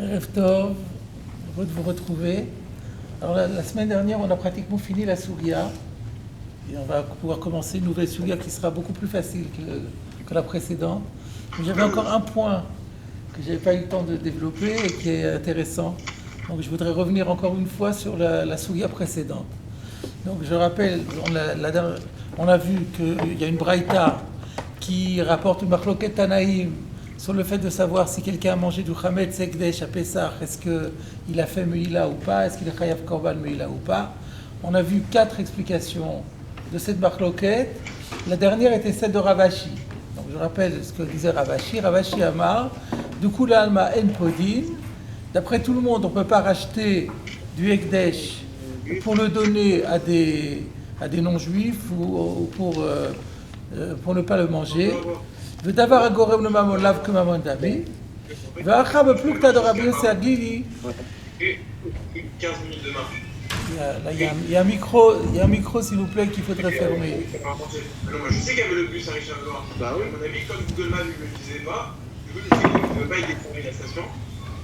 Erev Tov, heureux de vous retrouver. Alors la semaine dernière, on a pratiquement fini la Souria et on va pouvoir commencer une nouvelle Souria qui sera beaucoup plus facile que la précédente. Mais j'avais encore un point que je n'avais pas eu le temps de développer et qui est intéressant. Donc je voudrais revenir encore une fois sur la Souria précédente. Donc je rappelle, on a vu qu'il y a une braïta qui rapporte une marloquet Tanaïm sur le fait de savoir si quelqu'un a mangé du Chametz Ekdesh à Pessah, est-ce qu'il a fait Meïla ou pas, est-ce qu'il est Chayav Korban Meïla ou pas. On a vu 4 explications de cette marloquet. La dernière était celle de Ravashi. Donc je rappelle ce que disait Ravashi. Ravashi Amar, du coup l'alma en podin. D'après tout le monde, on ne peut pas racheter du Ekdesh pour le donner à des non-juifs ou pour ne pas le manger. ודבר הגורם לממון לאו כממון דמי, ואחר בפלוגתא דרבי יוסי הגלילי. 15 minutes de marche. Là, il y a un micro, s'il vous plaît, qu'il faudrait fermer. Non, moi je sais qu'il y avait le bus à Richard Loire. Bah oui. À mon avis, comme Google Maps ne me le disait pas, du coup, il ne veut pas y découvrir la station.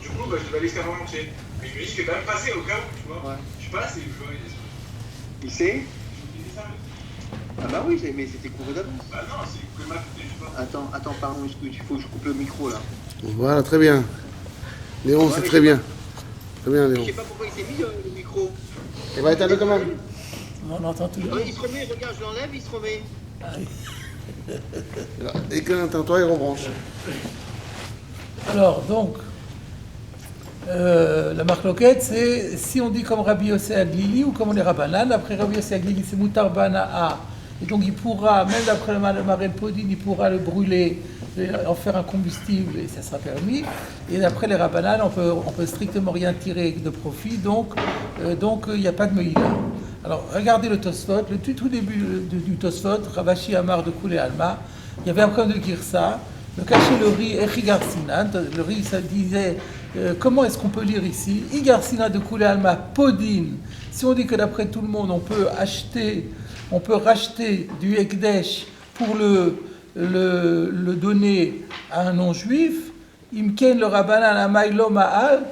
Du coup, je vais aller jusqu'à Morlaix. Mais je me dis, je vais quand même passer au cas où, tu vois. Ouais. Je passe et je vois les esprits. Il sait? Ah bah oui, mais c'était couru d'avance. Bah non, c'est Google Maps, je sais pas. Attends, pardon, il faut que je coupe le micro là. Voilà, très bien. Léon, c'est très bien. Très bien, Léon. Je sais pas pourquoi il s'est mis le micro. Il va éteindre quand même. On entend tout. Il se remet, regarde, je l'enlève, il se remet. Et que l'entend-toi, il rebranche. Alors, donc, la marloquette, c'est si on dit comme Rabbi Yossé Aglili ou comme les Rabbanan. Après Rabbi Yossé Aglili, c'est Moutar Bana'a. Et donc, il pourra, même d'après le Marel Podin, il pourra le brûler, en faire un combustible, et ça sera permis. Et d'après les Rabbanan, on peut strictement rien tirer de profit, donc il n'y a pas de Meïla. Alors, regardez le Tosfot, le tout début du Tosfot, Ravashi Amar de Koulé Alma, il y avait un problème de Girsa, le cachet le riz Echigarsina, le riz, ça disait, comment est-ce qu'on peut lire ici Igarsina de Koulé Alma, Podin. Si on dit que d'après tout le monde, on peut racheter du Ekdesh pour le donner à un non-juif, Imken le Rabbanan Amaïlo Ma'al.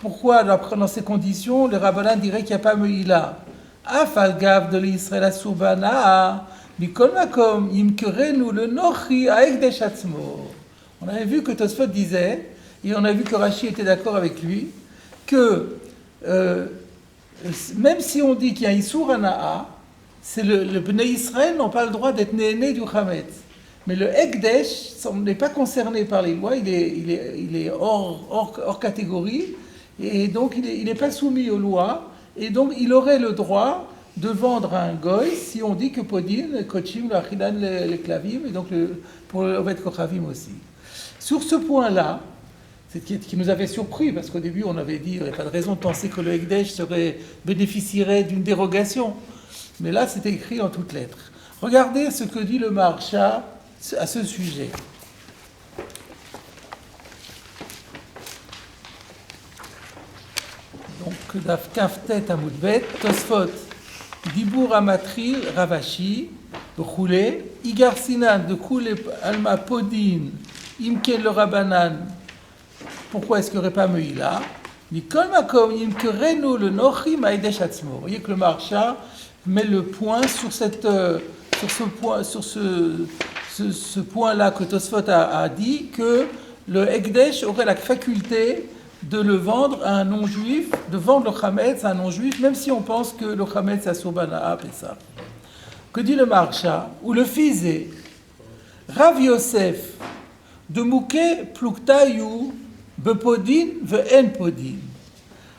Pourquoi, dans ces conditions, le Rabbanan dirait qu'il n'y a pas Meïla? Afal Gav de l'Israël Asubana, Mikol Makom, Imkerenu le Nochi à Ekdesh Atzmo. On avait vu que Tosfot disait, et on a vu que Rashi était d'accord avec lui, que même si on dit qu'il y a Issour Ana'a, c'est le Bnei Israël n'ont pas le droit d'être né du Chametz. Mais le Ekdesh n'est pas concerné par les lois, il est hors catégorie, et donc il n'est pas soumis aux lois, et donc il aurait le droit de vendre à un goy si on dit que Podin, Kochim, l'Achidan, les Klavim, et donc pour le Ovet Kochavim aussi. Sur ce point-là, c'est qui nous avait surpris, parce qu'au début on avait dit qu'il n'y avait pas de raison de penser que le Ekdesh bénéficierait d'une dérogation. Mais là, c'était écrit en toutes lettres. Regardez ce que dit le Maharsha à ce sujet. Donc, Daf Kaftet Amoudbet, Tosfot, Dibour Amatril, Ravashi, Roulé, Igar Sinan, de Koule Alma Podin, Imken le Rabbanan. Pourquoi est-ce qu'il n'y aurait pas Meïla? Mikol Makom, Imkerenu le Nochi Maïdesh Atzmo. Vous voyez que le Maharsha met le point sur ce point-là que Tosfot a dit que le Ekdesh aurait la faculté de le vendre à un non-juif, de vendre le Chametz à un non-juif, même si on pense que le Chametz a Sorbana'a Pessah. Que dit le Maharsha? Ou le Fizé, Rav Yosef, de Mouké Pluktayu, Bepodin, Ve'en Podin.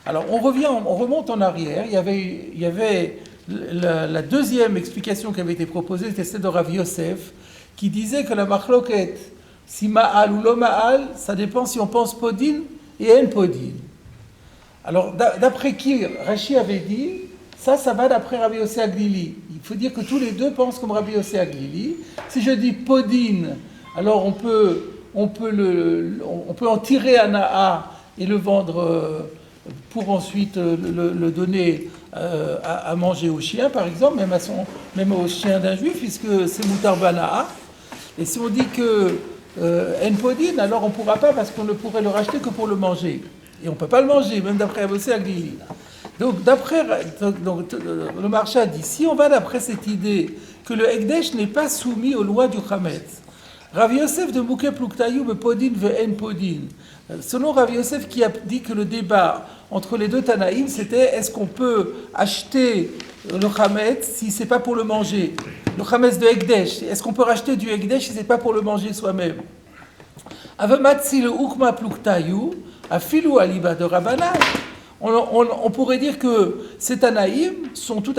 Alors on remonte en arrière, il y avait la deuxième explication qui avait été proposée, c'était celle de Rav Yosef, qui disait que la marloquet, si ma'al ou lo ma'al, ça dépend si on pense podin et en podin. Alors, d'après qui Rashi avait dit, ça va d'après Rabbi Yossé Aglili. Il faut dire que tous les deux pensent comme Rabbi Yossé Aglili. Si je dis podin, alors on peut en tirer un na'a et le vendre pour ensuite le donner à manger au chien, par exemple, même au chien d'un juif, puisque c'est Moutar Bana'a. Et si on dit que Enpodin, alors on ne pourra pas parce qu'on ne pourrait le racheter que pour le manger. Et on ne peut pas le manger, même d'après Rabbi Yosef Aglili. Donc, le Maharsha dit, si on va d'après cette idée que le Ekdesh n'est pas soumis aux lois du Chametz, Rav Yosef de Mouké Pluktayu Podin ve En Podin, selon Rav Yosef qui a dit que le débat entre les deux Tanaïm, c'était est-ce qu'on peut acheter le Chametz si c'est pas pour le manger, le Chametz de Ekdesh, est-ce qu'on peut racheter du Ekdesh si c'est pas pour le manger soi-même? Avamatsi le Ukma Pluktayu, Afilu Aliba de Rabbanan. On pourrait dire que ces Tanaïm sont tous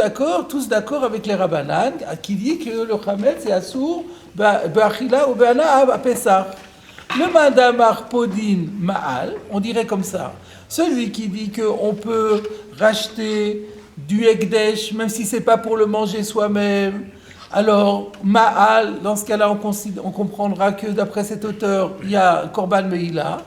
d'accord avec les Rabbanan, qui dit que le Chametz est assour Ba'achila ou Ba'ana à Pessah. Le Mandamar Podin Ma'al, on dirait comme ça. Celui qui dit qu'on peut racheter du Ekdesh, même si c'est pas pour le manger soi-même, alors Ma'al, dans ce cas-là, on comprendra que d'après cet auteur, il y a Korban Meila.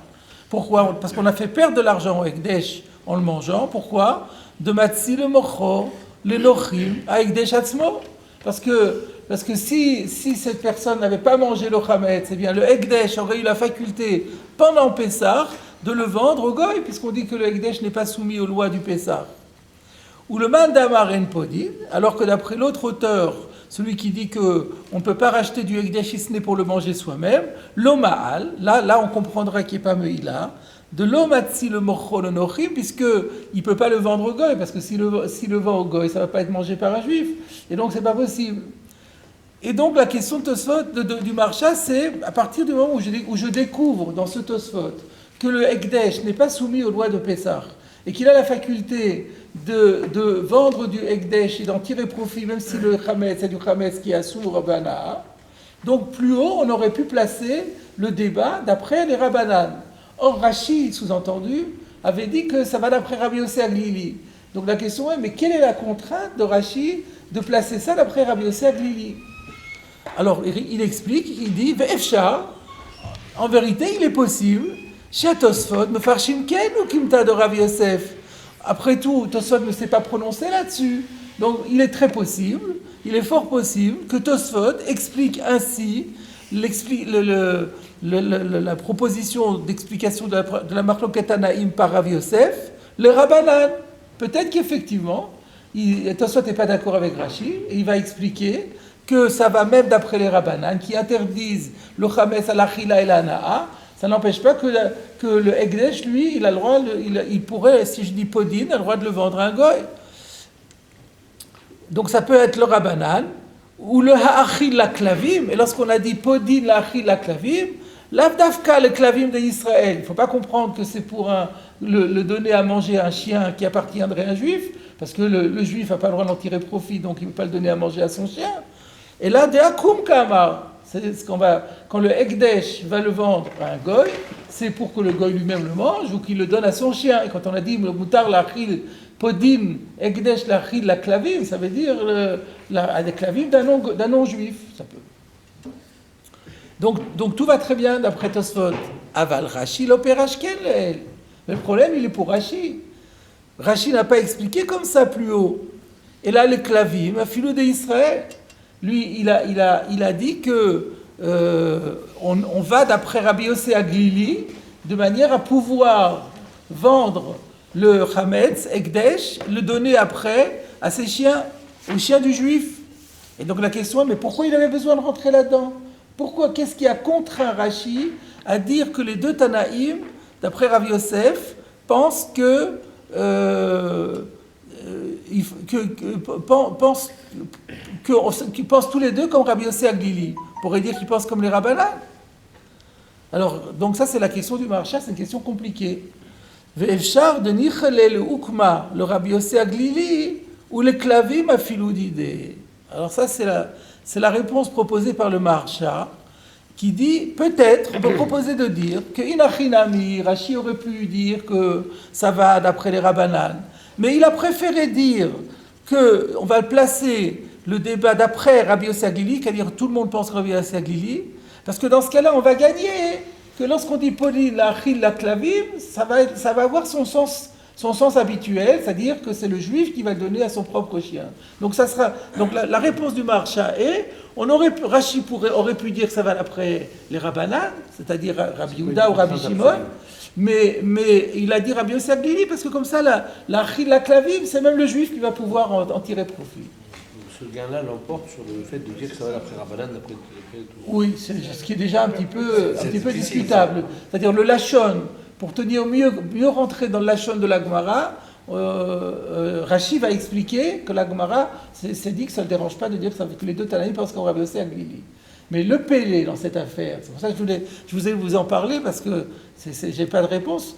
Pourquoi? Parce qu'on a fait perdre de l'argent au Ekdesh en le mangeant. Pourquoi? De Matzi le Mocho, le Nochim, à Ekdesh Atzmo. Parce que si cette personne n'avait pas mangé le Chametz, eh bien le Ekdesh aurait eu la faculté, pendant Pessah, de le vendre au Goy, puisqu'on dit que le Ekdesh n'est pas soumis aux lois du Pessah. Ou le Mandamar En Podin, alors que d'après l'autre auteur, celui qui dit qu'on ne peut pas racheter du Ekdesh si ce n'est pour le manger soi-même, l'Oma'al, là on comprendra qu'il n'y a pas Meïla, de l'Omatzi le Mocho le Nochim, puisqu'il ne peut pas le vendre au Goy, parce que s'il le vend au Goy, ça ne va pas être mangé par un juif, et donc c'est pas possible. Et donc la question de Tosfot, du Maharsha, c'est à partir du moment où je découvre dans ce Tosfot que le Ekdesh n'est pas soumis aux lois de Pessah, et qu'il a la faculté de vendre du Ekdesh et d'en tirer profit, même si le Chametz, c'est du Chametz qui est assour Rabbanah. Donc plus haut, on aurait pu placer le débat d'après les Rabbanan. Or, Rashi, sous-entendu, avait dit que ça va d'après Rabbi Yosef Aglili. Donc la question est, mais quelle est la contrainte de Rashi de placer ça d'après Rabbi Yosef Aglili? Alors, il explique, il dit, Ve'efshar, en vérité, il est possible, chez Tosfot, Mefarshim Ken ou Kimta de Rabbi Yosef. Après tout, Tosfot ne s'est pas prononcé là-dessus. Donc, il est très possible, il est fort possible que Tosfot explique ainsi la proposition d'explication de la Marloket Tanaïm par Rav Yosef, le Rabbanan. Peut-être qu'effectivement, Tosfot n'est pas d'accord avec Rashi, et il va expliquer que ça va même d'après les Rabbanan, qui interdisent le Chametz à l'Achila et l'Ana'a. Ça n'empêche pas que le Ekdesh, lui, il a le droit, il pourrait, si je dis Podin, a le droit de le vendre à un Goy. Donc ça peut être le Rabbanan, ou le Ha'achil la Klavim, et lorsqu'on a dit Podin la Ha'achil la Klavim, l'Avdavka le Klavim d'Israël. Il ne faut pas comprendre que c'est pour le donner à manger à un chien qui appartiendrait à un juif, parce que le juif n'a pas le droit d'en tirer profit, donc il ne peut pas le donner à manger à son chien. Et là, de Akum Kamar, c'est ce quand le Ekdesh va le vendre à un Goy, c'est pour que le Goy lui-même le mange ou qu'il le donne à son chien. Et quand on a dit le Moutar l'Achil Podin Ekdesh l'Achil la Klavim, ça veut dire des Klavim d'un non-juif. Ça peut. Donc tout va très bien d'après Tosfot. Aval Rashi l'opérage qu'elle. Mais le problème, il est pour Rashi. Rashi n'a pas expliqué comme ça plus haut. Et là, le Klavim, a filou d'Israël. Lui, il a dit que on va d'après Rabbi Yosef Aglili de manière à pouvoir vendre le Chametz, Ekdesh, le donner après à ses chiens, aux chiens du juif. Et donc la question est, mais pourquoi il avait besoin de rentrer là-dedans? Pourquoi? Qu'est-ce qui a contraint Rashi à dire que les deux Tanaïm, d'après Rabbi Yosef, pensent qu'ils pensent tous les deux comme Rabbi Yosef Aglili. On pourrait dire qu'ils pensent comme les Rabbanan. Alors, donc ça c'est la question du Maharsha, c'est une question compliquée. Ve'efshar de nichele le ukma, le Rabbi Yosef Aglili, ou le klavim a filou d'idée. Alors ça c'est la réponse proposée par le Maharsha, qui dit, peut-être, on peut proposer de dire que Inachinami, Rashi aurait pu dire que ça va d'après les Rabbanan, mais il a préféré dire qu'on va placer le débat d'après Rabbi Yosef Aglili, c'est-à-dire tout le monde pense Rabbi Yosef Aglili, parce que dans ce cas-là, on va gagner, que lorsqu'on dit Podin, la Achil, la Klavim, ça va avoir son sens son sens habituel, c'est-à-dire que c'est le juif qui va le donner à son propre chien. Donc ça sera, donc la réponse du Maharsha est, Rashi aurait pu dire que ça va d'après les Rabbanan, c'est-à-dire Rabbi Yehuda ou Rabbi Shimon, mais il a dit Rabbi Yossi Aglili, parce que comme ça, la clavim, c'est même le juif qui va pouvoir en tirer profit. Ce gain-là l'emporte sur le fait de dire que ça va d'après Rabbanan, d'après tout. Oui, c'est ce qui est déjà un petit peu discutable. C'est-à-dire le Lachon, pour tenir mieux rentrer dans le Lachon de la Gemara, Rashi va expliquer que la Gemara s'est dit que ça ne le dérange pas de dire que les deux Tanaïm pensent qu'on va bosser à Glili. Mais le Pélé dans cette affaire, c'est pour ça que je voulais vous en parler, parce que j'ai pas de réponse.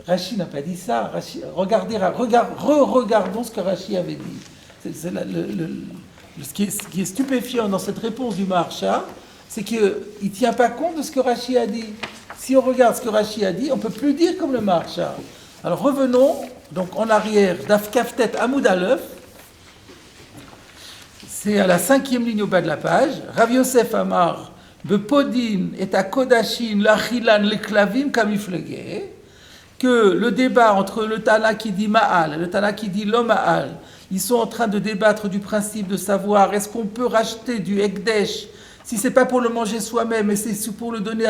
Rashi n'a pas dit ça. Regardons ce que Rashi avait dit. Ce qui est stupéfiant dans cette réponse du Maharsha, c'est qu'il ne tient pas compte de ce que Rashi a dit. Si on regarde ce que Rashi a dit, on ne peut plus dire comme le Maharsha. Alors revenons donc en arrière, Daf Kaftet Amoud Aleph, c'est à la 5e ligne au bas de la page. Rav Yosef Amar, Bepodin et à Kodashin, l'Achilan, les Klavim, Kamiflegé, que le débat entre le Tana qui dit Ma'al et le Tana qui dit Lo Ma'al, ils sont en train de débattre du principe de savoir est-ce qu'on peut racheter du Ekdesh si c'est pas pour le manger soi-même, mais c'est pour le donner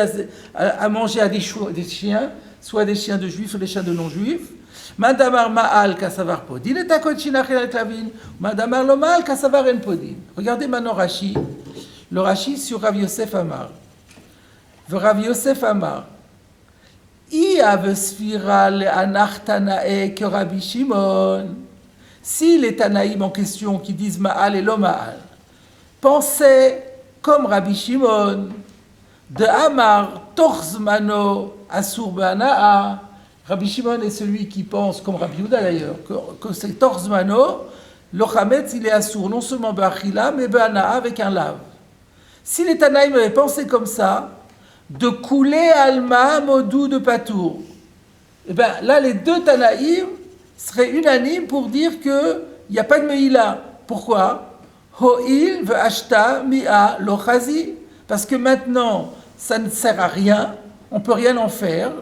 à manger à des chiens, soit des chiens de juifs, soit des chiens de non-juifs. Madamar Ma'al Kasavar Podin et Takochinachel Klavin, Madamar Lo Ma'al Kasavar En Podin. Regardez maintenant Rashi, le Rashi sur Rav Yosef Amar. Rav Yosef Amar. Que Rabbi Shimon, si les Tanaïm en question qui disent Ma'al et Lo Ma'al pensaient comme Rabbi Shimon de Amar Torzmano Asur Bana'a, Rabbi Shimon est celui qui pense, comme Rabbi Yehuda d'ailleurs, que c'est Torzmano, le Chametz il est Asur non seulement Ba'achila mais Bana'a avec un lave. Si les Tanaïm avaient pensé comme ça, de couler Alma Modou de Patour, et bien là les deux Tanaïm seraient unanimes pour dire qu'il n'y a pas de Meïla. Pourquoi? Ho'il ve'ashta mi'a lochazi. Parce que maintenant, ça ne sert à rien, on ne peut rien en faire.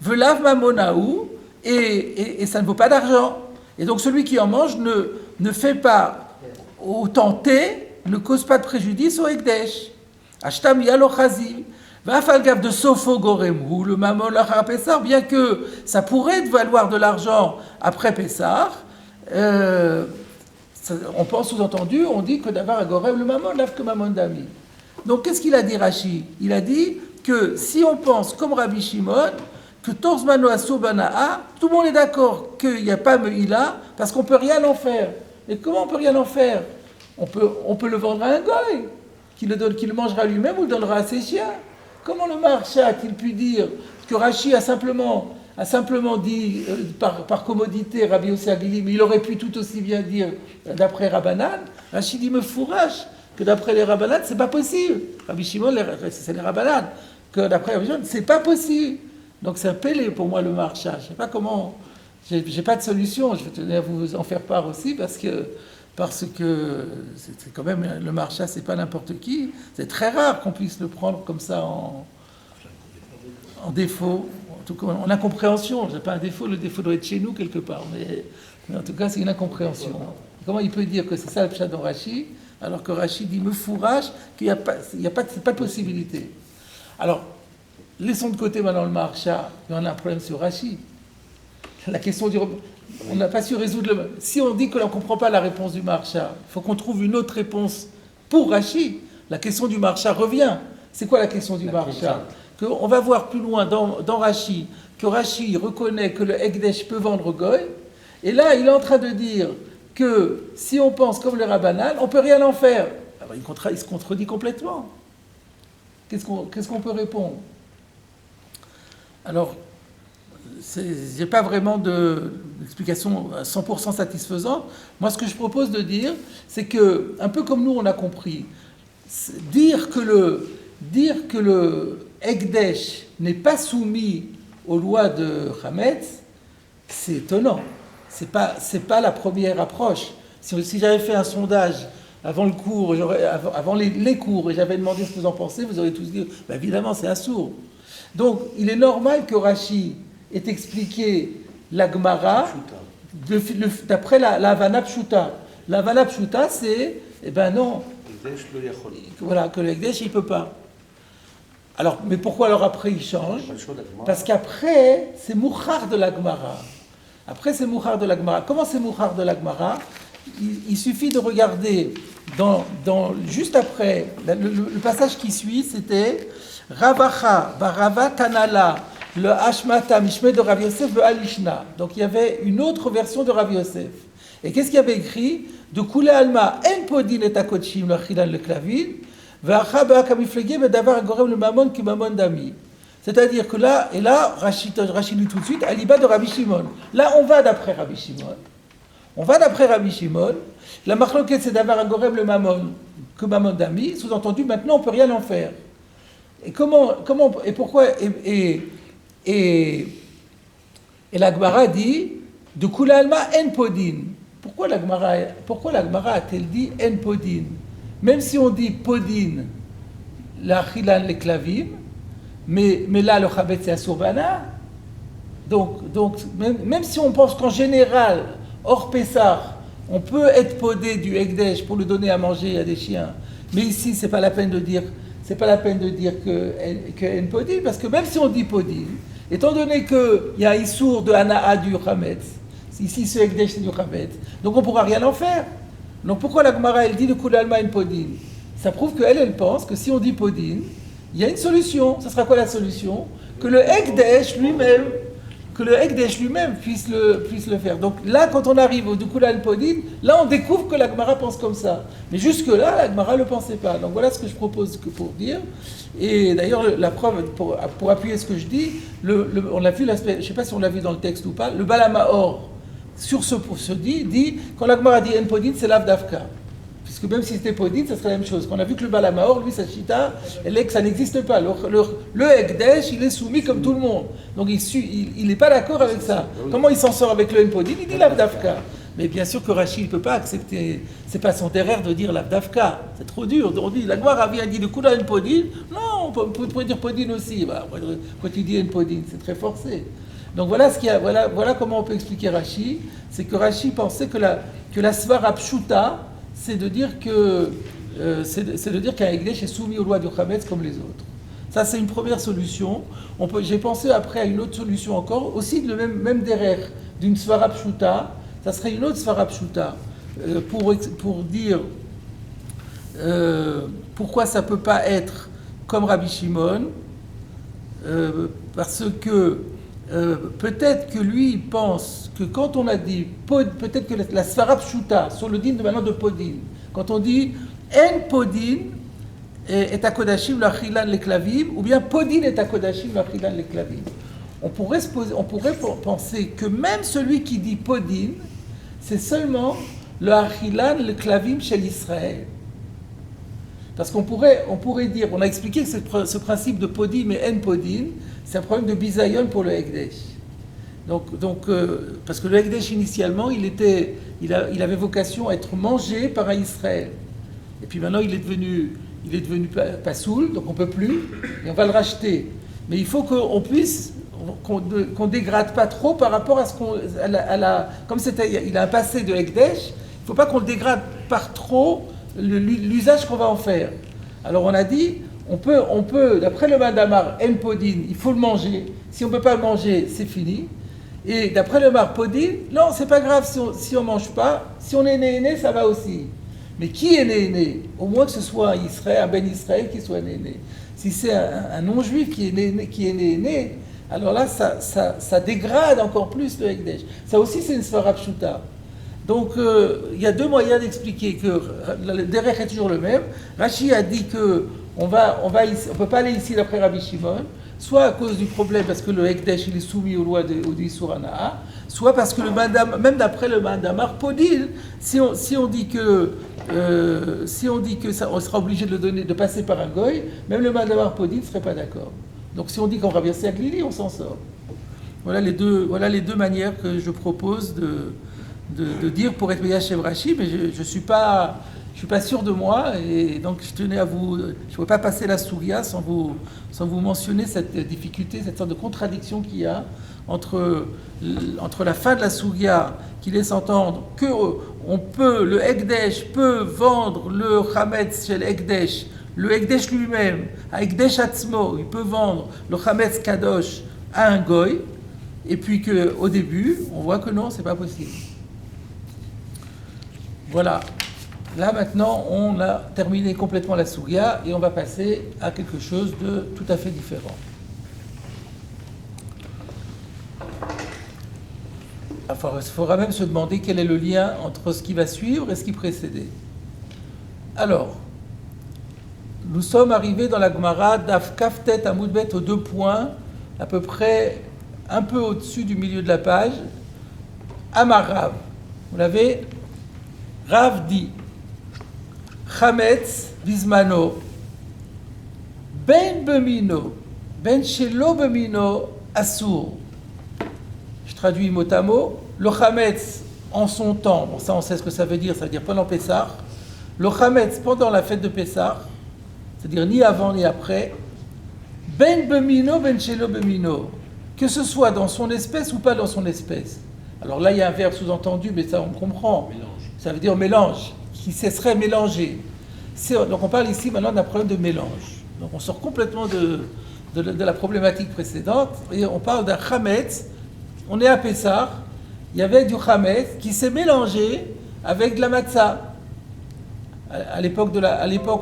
Ve'lav mamonaou, et ça ne vaut pas d'argent. Et donc celui qui en mange ne fait pas au tenté, ne cause pas de préjudice au Ekdesh. Ashta mi'a lochazi. Va'afalgav de Sofo Goremou, le Mamon Lachar Pessar, bien que ça pourrait valoir de l'argent après Pessar, on pense sous-entendu, on dit que d'avoir à Gorem le Mamon lave que Mamon d'Ami. Donc qu'est-ce qu'il a dit Rashi? Il a dit que si on pense comme Rabbi Shimon, que Torzmano Asur Bana'a, tout le monde est d'accord qu'il n'y a pas Meïla, parce qu'on ne peut rien en faire. Et comment on ne peut rien en faire? On peut le vendre à un goy, qui le mangera lui-même ou le donnera à ses chiens. Comment le Maharsha a-t-il pu dire que Rashi a simplement dit par commodité Rabbi Yossi Aglili, mais il aurait pu tout aussi bien dire d'après Rabbanan? Rashi dit me fourrache que d'après les Rabbanan c'est pas possible. Rabbi Shimon c'est les Rabbanan, que d'après Rabbi Shimon c'est pas possible. Donc c'est un pélé pour moi le Maharsha. Je sais pas comment, j'ai pas de solution. Je vais tenir à vous en faire part aussi parce que c'est quand même le Maharsha, c'est pas n'importe qui. C'est très rare qu'on puisse le prendre comme ça en défaut. En tout cas, en incompréhension. J'ai pas un défaut, le défaut doit être chez nous quelque part. Mais en tout cas, c'est une incompréhension. Comment il peut dire que c'est ça le pshat dans Rashi, alors que Rashi dit me fourrage, qu'il n'y a pas de possibilité. Alors, laissons de côté maintenant le Maharsha, il y en a un problème sur Rashi. La question du... On n'a pas su résoudre le... Si on dit que l'on ne comprend pas la réponse du Maharsha, il faut qu'on trouve une autre réponse pour Rashi. La question du Maharsha revient. C'est quoi la question du Maharsha? On va voir plus loin dans Rashi, que Rashi reconnaît que le Ekdesh peut vendre Goy, et là il est en train de dire que si on pense comme le Rabbanan, on ne peut rien en faire. Alors il se contredit complètement. Qu'est-ce qu'on peut répondre? Alors, je n'ai pas vraiment d'explication 100% satisfaisante. Moi, ce que je propose de dire, c'est que, un peu comme nous, on a compris, dire que le Ekdesh n'est pas soumis aux lois de Hametz, c'est étonnant. C'est pas la première approche. Si j'avais fait un sondage avant le cours, avant les cours, et j'avais demandé ce que vous en pensez, vous auriez tous dit, évidemment, c'est un sourd. Donc, il est normal que Rashi ait expliqué la Gemara d'après la Havana Pshuta. La Havana Pshuta, c'est, eh ben non, voilà, que le Ekdesh, il ne peut pas. Alors, mais pourquoi alors après il change? Parce qu'après, c'est Mouchar de la Gemara. Après, c'est Mouchar de la Gemara. Comment c'est Mouchar de la Gemara? Il suffit de regarder juste après, le passage qui suit, c'était Ravacha, Barava Tanala, le Hashmata Mishme de Rav Yosef Alishna. Donc il y avait une autre version de Rav Yosef. Et qu'est-ce qu'il y avait écrit? De Kule Alma, En Podin et Akochim, le Chilan le Klavin, Vacha Bakamiflege, Bedavar Gorem le Mamon qui Mamon Dami. C'est-à-dire que là, et là, Rachid dit tout de suite, Aliba de Rabbi Shimon. Là, on va d'après Rabbi Shimon. On va d'après Rabbi Shimon. La marloquette, c'est d'avoir un gorem le Mamon que Mamon Dami. Sous-entendu, maintenant, on ne peut rien en faire. Et comment, et pourquoi, et la Gemara dit, de Kula Alma en Podin. Pourquoi la Gemara a-t-elle dit en Podin? Même si on dit Podin, la Chilan les Klavim, mais là, le Chabet, c'est Asurbana. Donc même si on pense qu'en général, hors Pessah, on peut être podé du Ekdesh pour le donner à manger à des chiens, mais ici, c'est pas la peine de dire que en Podin, parce que même si on dit Podin, étant donné qu'il y a un Issour de Hana'a du Chametz, ici, ce Ekdesh, c'est du Chametz, donc on ne pourra rien en faire. Donc pourquoi la Gemara, elle dit de Kul Alma en Podin? Ça prouve qu'elle pense que si on dit Podin, il y a une solution. Ce sera quoi la solution? Que le Ekdesh lui-même puisse le faire. Donc là, quand on arrive au Dukulan Podin, là on découvre que la Gemara pense comme ça. Mais jusque-là, la Gemara ne le pensait pas. Donc voilà ce que je propose pour dire. Et d'ailleurs, la preuve, pour appuyer ce que je dis, on l'a vu, je ne sais pas si on l'a vu dans le texte ou pas, le Balamaor, sur ce dit, quand la Gemara dit En Podin, c'est l'Avdavka. Puisque même si c'était Podin, ça serait la même chose. On a vu que le Balamaor, lui, sa chita, ça n'existe pas. Le Ekdesh, il est soumis comme tout le monde. Donc il n'est pas d'accord avec ça. Comment il s'en sort avec le Podin? Il dit l'Avdavka. Mais bien sûr que Rachid ne peut pas accepter, c'est pas son terrain de dire l'Avdavka. C'est trop dur. On dit, la Gemara vient dit le Kula en Podin. Non, on peut dire Podin aussi. Bah, quand il dit en Podin, c'est très forcé. Donc voilà comment on peut expliquer Rachid. C'est que Rachid pensait que la Svara Pshuta, c'est de dire qu'un Ekdesh est soumis aux lois du Chametz comme les autres. Ça, c'est une première solution. J'ai pensé après à une autre solution encore, aussi le même derrière d'une Svara Pshuta. Ça serait une autre Svara Pshuta pour dire pourquoi ça ne peut pas être comme Rabbi Shimon, parce que peut-être que lui il pense que quand on a dit peut-être que la Svara Pshuta sur le din de maintenant de Podin, quand on dit En Podin est à Kodashim l'achilan les klavim, ou bien Podin est à Kodashim l'achilan les klavim, on pourrait penser que même celui qui dit Podin, c'est seulement le achilan le klavim chez l'Israël. Parce qu'on pourrait dire, on a expliqué que ce principe de Podin mais En Podin, c'est un problème de bisayon pour le Ekdesh. Donc, parce que le Ekdesh initialement, il avait vocation à être mangé par un Israël. Et puis maintenant, il est devenu pasoul, donc on ne peut plus, et on va le racheter. Mais il faut qu'on dégrade pas trop par rapport à ce comme il a un passé de Ekdesh, il ne faut pas qu'on le dégrade par trop l'usage qu'on va en faire. Alors on a dit, on peut, d'après le Mandamar, En Podin, il faut le manger. Si on ne peut pas le manger, c'est fini. Et d'après le Mar Podin, non, c'est pas grave si on ne mange pas. Si on est né, ça va aussi. Mais qui est né? Au moins que ce soit un Ben Israël qui soit né. Si c'est un non-juif qui est né, alors là, ça dégrade encore plus le Ekdesh. Ça aussi, c'est une Svara Pshuta. Donc, il y a deux moyens d'expliquer que le derech est toujours le même. Rashi a dit qu'on ne peut pas aller ici d'après Rabbi Shimon, soit à cause du problème, parce que le Ekdesh il est soumis aux lois d'Issur Hana'a, soit parce que même d'après le Mandamar Podin, si on dit que on sera obligé de passer par un goy, même le Mandamar Podin ne serait pas d'accord. Donc si on dit qu'on va verser à Glili, on s'en sort. Voilà les deux manières que je propose de dire pour être Yashem Rashi, mais je suis pas je suis pas sûr de moi, et donc je tenais à vous... Je ne pouvais pas passer la Souria sans vous mentionner cette difficulté, cette sorte de contradiction qu'il y a entre la fin de la Souria, qui laisse entendre que le Ekdesh peut vendre le Chametz chez l'Ekdesh, le Ekdesh lui-même, à Ekdesh Atzmo, il peut vendre le Chametz Kadosh à un Goy, et puis qu'au début, on voit que non, c'est pas possible. Voilà. Là, maintenant, on a terminé complètement la Souria, et on va passer à quelque chose de tout à fait différent. Enfin, il faudra même se demander quel est le lien entre ce qui va suivre et ce qui précédait. Alors, nous sommes arrivés dans la Gemara d'Af Kaftet Amoudbet aux 2 points, à peu près un peu au-dessus du milieu de la page. Amar Rav. Vous l'avez? Rav dit Chametz Bismano Ben Bemino Ben Shelo Bemino Assour. Je traduis mot à mot. Le Chametz en son temps, bon, ça on sait ce que ça veut dire pendant Pessah. Le Chametz pendant la fête de Pessah, c'est-à-dire ni avant ni après. Ben Bemino Ben Shelo Bemino, que ce soit dans son espèce ou pas dans son espèce. Alors là il y a un verbe sous-entendu, mais ça on comprend. Mélange. Ça veut dire mélange, qui cesserait mélanger. Donc on parle ici maintenant d'un problème de mélange. Donc on sort complètement de la problématique précédente et on parle d'un Chametz. On est à Pessah, il y avait du Chametz qui s'est mélangé avec de la matzah. À l'époque,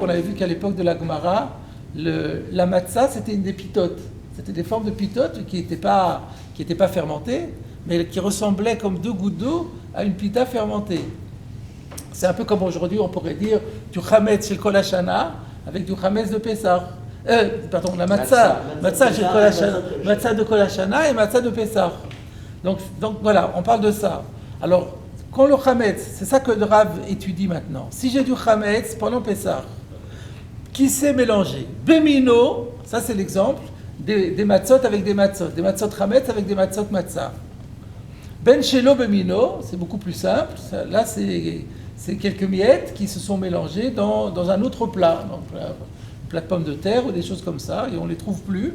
on avait vu qu'à l'époque de la Gemara, la matzah c'était une des pitotes. C'était des formes de pitotes qui n'étaient pas fermentées, mais qui ressemblaient comme 2 gouttes d'eau à une pita fermentée. C'est un peu comme aujourd'hui, on pourrait dire du Chametz chez le Kol Hashana avec du Chametz de Pessah. La matzah de Kol Hashana et matzah de Pessah. Donc voilà, on parle de ça. Alors, quand le Chametz, c'est ça que le Rav étudie maintenant. Si j'ai du Chametz pendant Pessah, qui s'est mélangé, Bemino, ça c'est l'exemple, des matzot avec des matzot Chametz avec des matzot matzah. Ben Shelo Bemino, c'est beaucoup plus simple. Là, c'est quelques miettes qui se sont mélangées dans un autre plat, donc un plat de pommes de terre ou des choses comme ça, et on ne les trouve plus.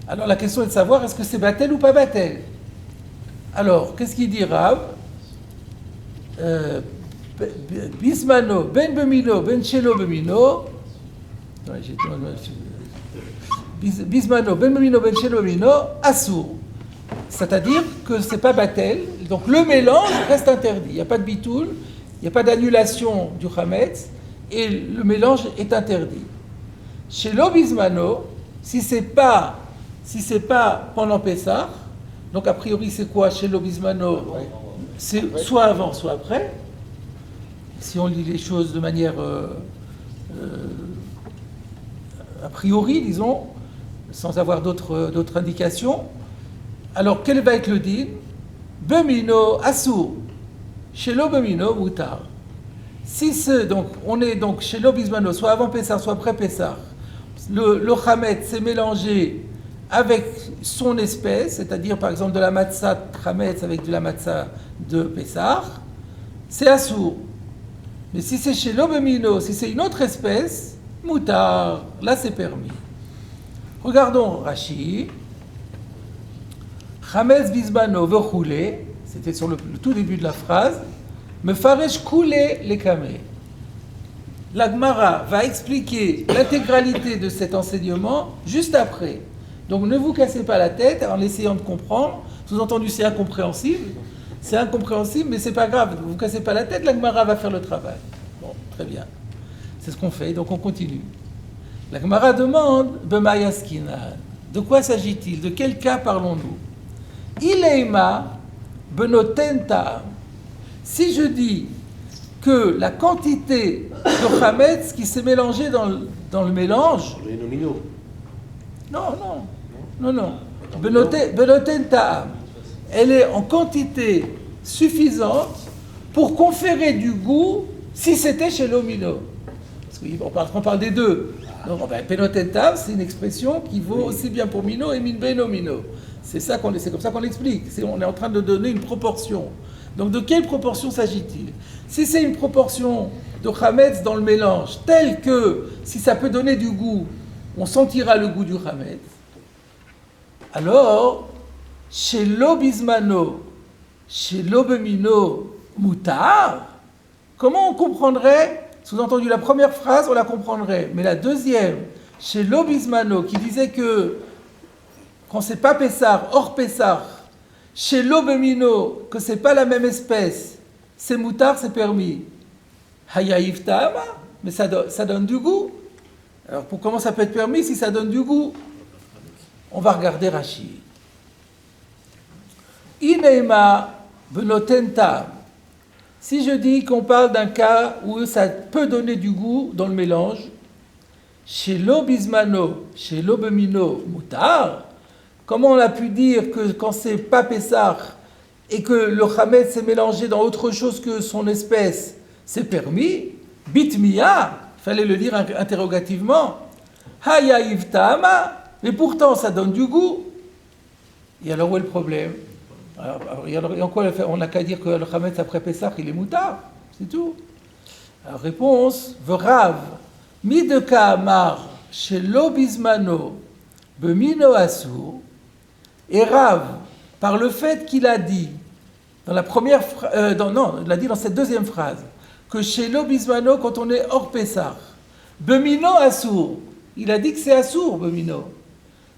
Alors la question est de savoir, est-ce que c'est batel ou pas batel? Alors, qu'est-ce qu'il dit Rav? Bismano, ben bemino, ben shelo bemino. Bismano, ben bemino, ben shelo bemino, assour. C'est-à-dire que c'est pas batel, donc le mélange reste interdit. Il n'y a pas de bitoul, il n'y a pas d'annulation du chametz, et le mélange est interdit. Shelo bismano, si c'est pas pendant Pessah, donc a priori c'est quoi chez l'Obismano? C'est soit avant, soit après. Si on lit les choses de manière a priori, disons, sans avoir d'autres indications. Alors quel va être le din? Bemino assour, chez l'Obemino moutar. Si donc on est donc chez l'Obismano, soit avant Pessah, soit après Pessah, le chametz s'est mélangé avec son espèce, c'est-à-dire par exemple de la matzah chametz avec de la matzah de Pessah, c'est assour. Mais si c'est chez l'Obemino, si c'est une autre espèce, moutar, là c'est permis. Regardons Rashi. Chametz bisbano vechoulé, c'était sur le tout début de la phrase, me faresh koulé les kamé. La Gemara va expliquer l'intégralité de cet enseignement juste après. Donc ne vous cassez pas la tête en essayant de comprendre. Sous-entendu, c'est incompréhensible. C'est incompréhensible, mais c'est pas grave. Ne vous cassez pas la tête, la Gemara va faire le travail. Bon, très bien. C'est ce qu'on fait, donc on continue. La Gemara demande, Bemayaskinan, de quoi s'agit-il? De quel cas parlons-nous? Ileima benotenta. Si je dis que la quantité de chametz qui s'est mélangée dans le mélange... Non. Benotenta, elle est en quantité suffisante pour conférer du goût si c'était chez l'omino. Parce qu'on parle des deux. Donc, benotenta, c'est une expression qui vaut aussi bien pour mino et minbeno mino. C'est comme ça qu'on l'explique. On est en train de donner une proportion. Donc de quelle proportion s'agit-il? Si c'est une proportion de Hametz dans le mélange, tel que si ça peut donner du goût, on sentira le goût du Hametz, alors, chez l'obismano, chez l'obemino mutar, comment on comprendrait, sous-entendu la première phrase, on la comprendrait, mais la deuxième, chez l'obismano, qui disait que quand c'est pas Pessar, hors Pessar, chez l'obemino, que c'est pas la même espèce, c'est mutar, c'est permis. Hayaïf ta'ama, mais ça donne du goût. Alors comment ça peut être permis si ça donne du goût? On va regarder Rashi. Ineima benoten ta'am. Si je dis qu'on parle d'un cas où ça peut donner du goût dans le mélange, chez l'obismano, chez l'obemino mutar, comment on a pu dire que quand c'est pas Pessar et que le Hametz s'est mélangé dans autre chose que son espèce, c'est permis? Bitmiya, il fallait le dire interrogativement. Hayaïv ta'ama, mais pourtant ça donne du goût. Et alors où est le problème? Alors, en quoi on n'a qu'à dire que le Hametz après Pessah, il est moutard, c'est tout. Alors réponse, Verav, mideka amar, chez l'obismano, bemino asur, et Rav, par le fait qu'il a dit, dans la première il l'a dit dans cette deuxième phrase, que chez l'obismano, quand on est hors Pessah, bemino asur, il a dit que c'est asur, bemino.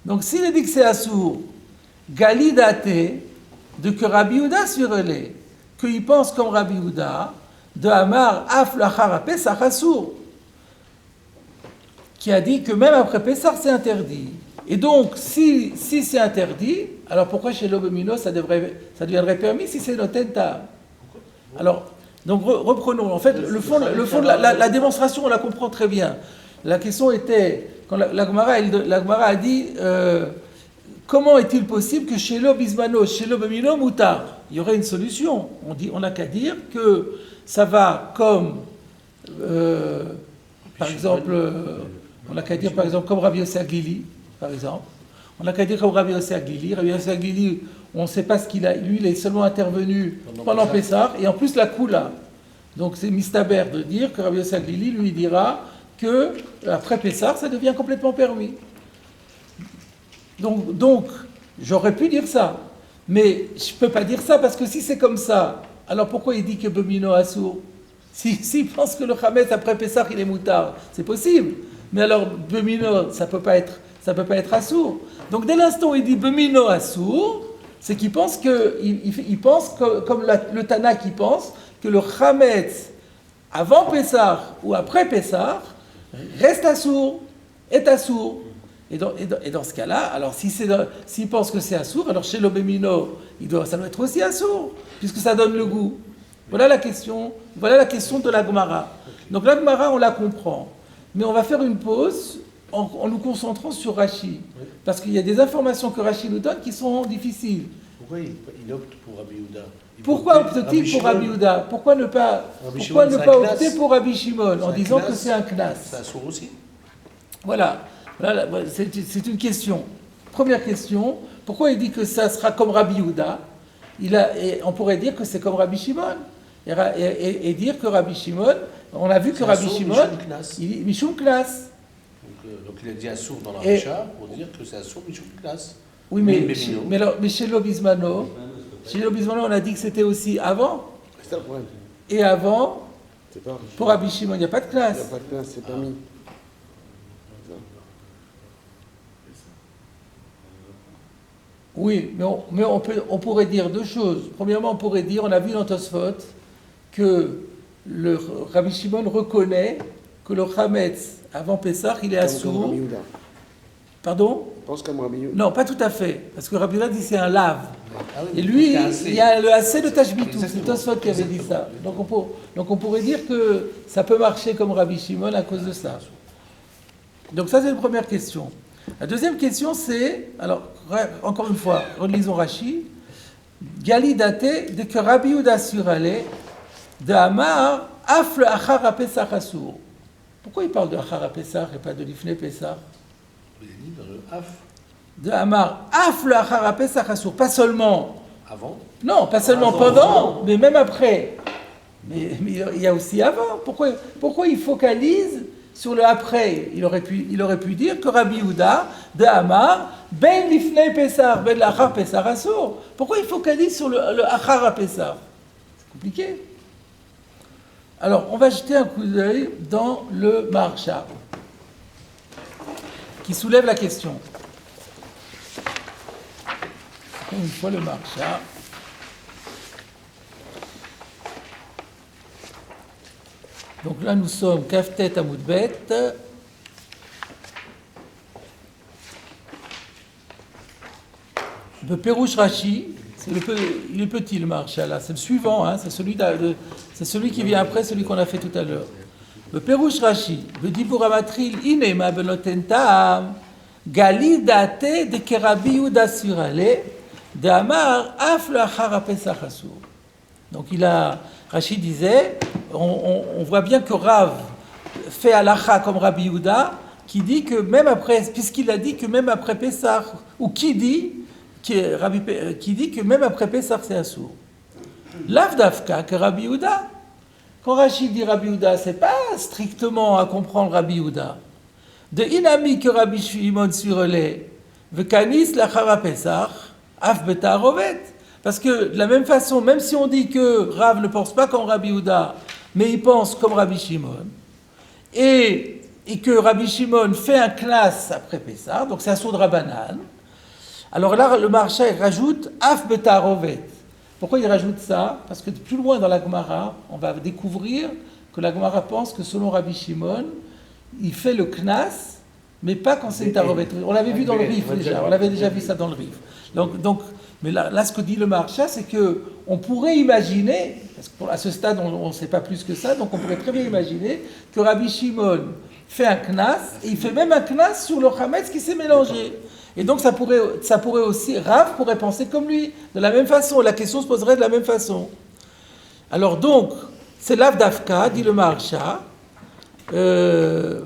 Donc s'il a dit que c'est asur, galidate, de que Rabbi Yehuda surélé, qu'il pense comme Rabbi Yehuda, de Amar af lachar Pesach asur, qui a dit que même après Pessah c'est interdit. Et donc, si c'est interdit, alors pourquoi chez l'obemino ça deviendrait permis si c'est notenta? Alors, donc reprenons. En fait, le fond de la démonstration, on la comprend très bien. La question était, quand la Gemara a dit, comment est-il possible que chez l'obismano, chez l'obemino mutar, il y aurait une solution? On n'a qu'à dire que ça va comme, par exemple, on n'a qu'à dire par exemple comme Rabbi Yossi Aglili, par exemple. On n'a qu'à dire comme Rabbi Yossi Aglili. Rabbi Yossi Aglili, on ne sait pas ce qu'il a. Lui, il est seulement intervenu pendant Pessah, et en plus la Kula. Donc c'est mistaber de dire que Rabbi Yossi Aglili lui dira que après Pessah, ça devient complètement permis. Donc j'aurais pu dire ça. Mais je ne peux pas dire ça parce que si c'est comme ça, alors pourquoi il dit que Bemino Assour? S'il pense que le Hametz après Pessah, il est moutard, c'est possible. Mais alors Bemino, ça peut pas être Assour. Donc dès l'instant où il dit Bemino Assour, c'est qu'il pense il pense comme le Tana qui pense que le Hametz avant Pessah ou après Pessah reste Assour, est Assour. Et dans ce cas-là, alors s'il pense que c'est assour, alors chez l'obémino, ça doit être aussi assour, puisque ça donne le goût. Voilà la question de la Gemara. Donc la Gemara, on la comprend. Mais on va faire une pause en nous concentrant sur Rashi. Parce qu'il y a des informations que Rashi nous donne qui sont difficiles. Pourquoi il opte pour Rabbi Yehuda? Pourquoi opte-t-il pour Rabbi Yehuda? Pourquoi ne pas opter pour Rabbi Shimon en disant que c'est un knas? C'est assour aussi. Voilà, c'est une question. Première question, pourquoi il dit que ça sera comme Rabbi Yehuda? On pourrait dire que c'est comme Rabbi Shimon. Et dire que Rabbi Shimon, on a vu que Rabbi Shimon, il dit Mishum Knas. Donc il a dit assour dans la Racha pour dire que c'est assour Mishum Knas. Oui, mais chez l'Obismano, on a dit que c'était aussi avant. C'est ça le problème. Et avant, pour Rabbi Shimon, il n'y a pas de Knas. Il n'y a pas de classe, c'est permis. Oui, mais on pourrait dire deux choses. Premièrement, on pourrait dire, on a vu dans Tosfot, que le Rabbi Shimon reconnaît que le Hametz, avant Pessah, il est assour. Pardon? Je pense comme Rabbi Yehuda. Non, pas tout à fait, parce que Rabbi Yehuda dit c'est un lave. Ah oui, Et lui, il y a le assez de Tashbitou, c'est Exactement. Tosfot qui avait dit ça. Donc on pourrait dire que ça peut marcher comme Rabbi Shimon à cause de ça. Donc ça, c'est une première question. La deuxième question, c'est, alors, encore une fois, relisons Rashi, Gali daté, dès que Rabbi Yehuda surallait, de Amar, Afle Achara Pesach Assour. Pourquoi il parle de Achara Pesach et pas de Lifnei Pesach? Il est dit dans le Af De Amar, Afle Achara Pesach Assour. Pas seulement, avant. non, pas seulement pendant, mais même après. Mais il y a aussi avant. Pourquoi il focalise sur le après? Il aurait pu dire que Rabbi Yehuda de Amar, ben lifnei Pessar, ben l'achar Pessar assour. Pourquoi il focalise sur le achar à Pessar? C'est compliqué. Alors, on va jeter un coup d'œil dans le Maharsha, qui soulève la question. Encore une fois, le Maharsha. Donc là, nous sommes Kaftet Amoudbet. Le Pérouche Rashi, il est petit le Maharsha là, c'est le suivant, hein, c'est celui qui vient après, celui qu'on a fait tout à l'heure. Le Pérouche Rashi, le Dibur Amatril, Inema Benoten Ta'am, Gali Date de Kerabi Yehuda Surale, de Amar Af Lachar Pesach Asur. Donc Rashi disait, on voit bien que Rav fait halacha comme Rabbi Yehuda, qui dit que même après, puisqu'il a dit que même après Pessah, ou qui dit que même après Pessah c'est assour. Lav dafka que Rabbi Yehuda. Quand Rashi dit Rabbi Yehuda, c'est pas strictement à comprendre Rabbi Yehuda. De inami que Rabbi Shimon surelé, vekanis lachara Pessah, af betarovet. Parce que de la même façon, même si on dit que Rav ne pense pas comme Rabbi Yehuda, mais il pense comme Rabbi Shimon, et que Rabbi Shimon fait un classe après Pessah, donc c'est un saut de Rabbanan, alors là, le Maharsha rajoute Af Betarovet. Pourquoi il rajoute ça? Parce que plus loin dans la Gemara, on va découvrir que la Gemara pense que selon Rabbi Shimon, il fait le Knas, mais pas quand c'est une Tarovet. On l'avait vu dans le Rif déjà, on avait déjà vu ça dans le Rif. Mais là, ce que dit le Maharsha, c'est qu'on pourrait imaginer, parce qu'à ce stade, on ne sait pas plus que ça, donc on pourrait très bien imaginer que Rabbi Shimon fait un Knas, et il fait même un Knas sur le Chametz qui s'est mélangé. Et donc ça pourrait aussi, Rav pourrait penser comme lui, de la même façon, la question se poserait de la même façon. Alors donc, c'est Lav Dafka, dit le Maharsha, de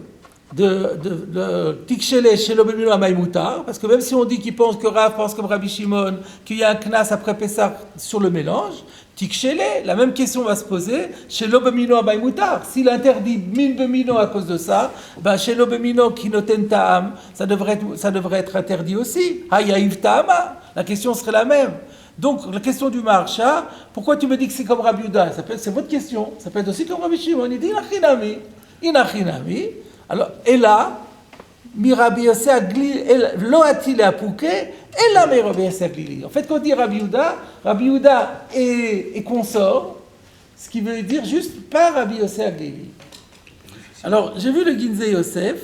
Tikshele chez l'Obemilo à Maïmoutar, parce que même si on dit qu'il pense que Rav pense comme Rabbi Shimon, qu'il y a un Knas après Pessah sur le mélange, Tikshele, la même question va se poser chez l'Obemilo à Maïmoutar. S'il interdit min bemino à cause de ça, ben chez l'Obemilo qui noten ta'am, ça devrait être interdit aussi. Hayaïv ta'ama, la question serait la même. Donc la question du Maharsha, pourquoi tu me dis que c'est comme Rabbi Yehuda? C'est votre question, ça peut être aussi comme Rabbi Shimon. Il dit inachinami. Alors, et là, mi Rabbi Yosef Aglili, lo atile apouke, et là, mi Rabbi Yosef Aglili. En fait, quand on dit Rabbi Yehuda est consort, ce qui veut dire juste pas Rabbi Yosef Aglili. Alors, j'ai vu le Ginzei Yosef,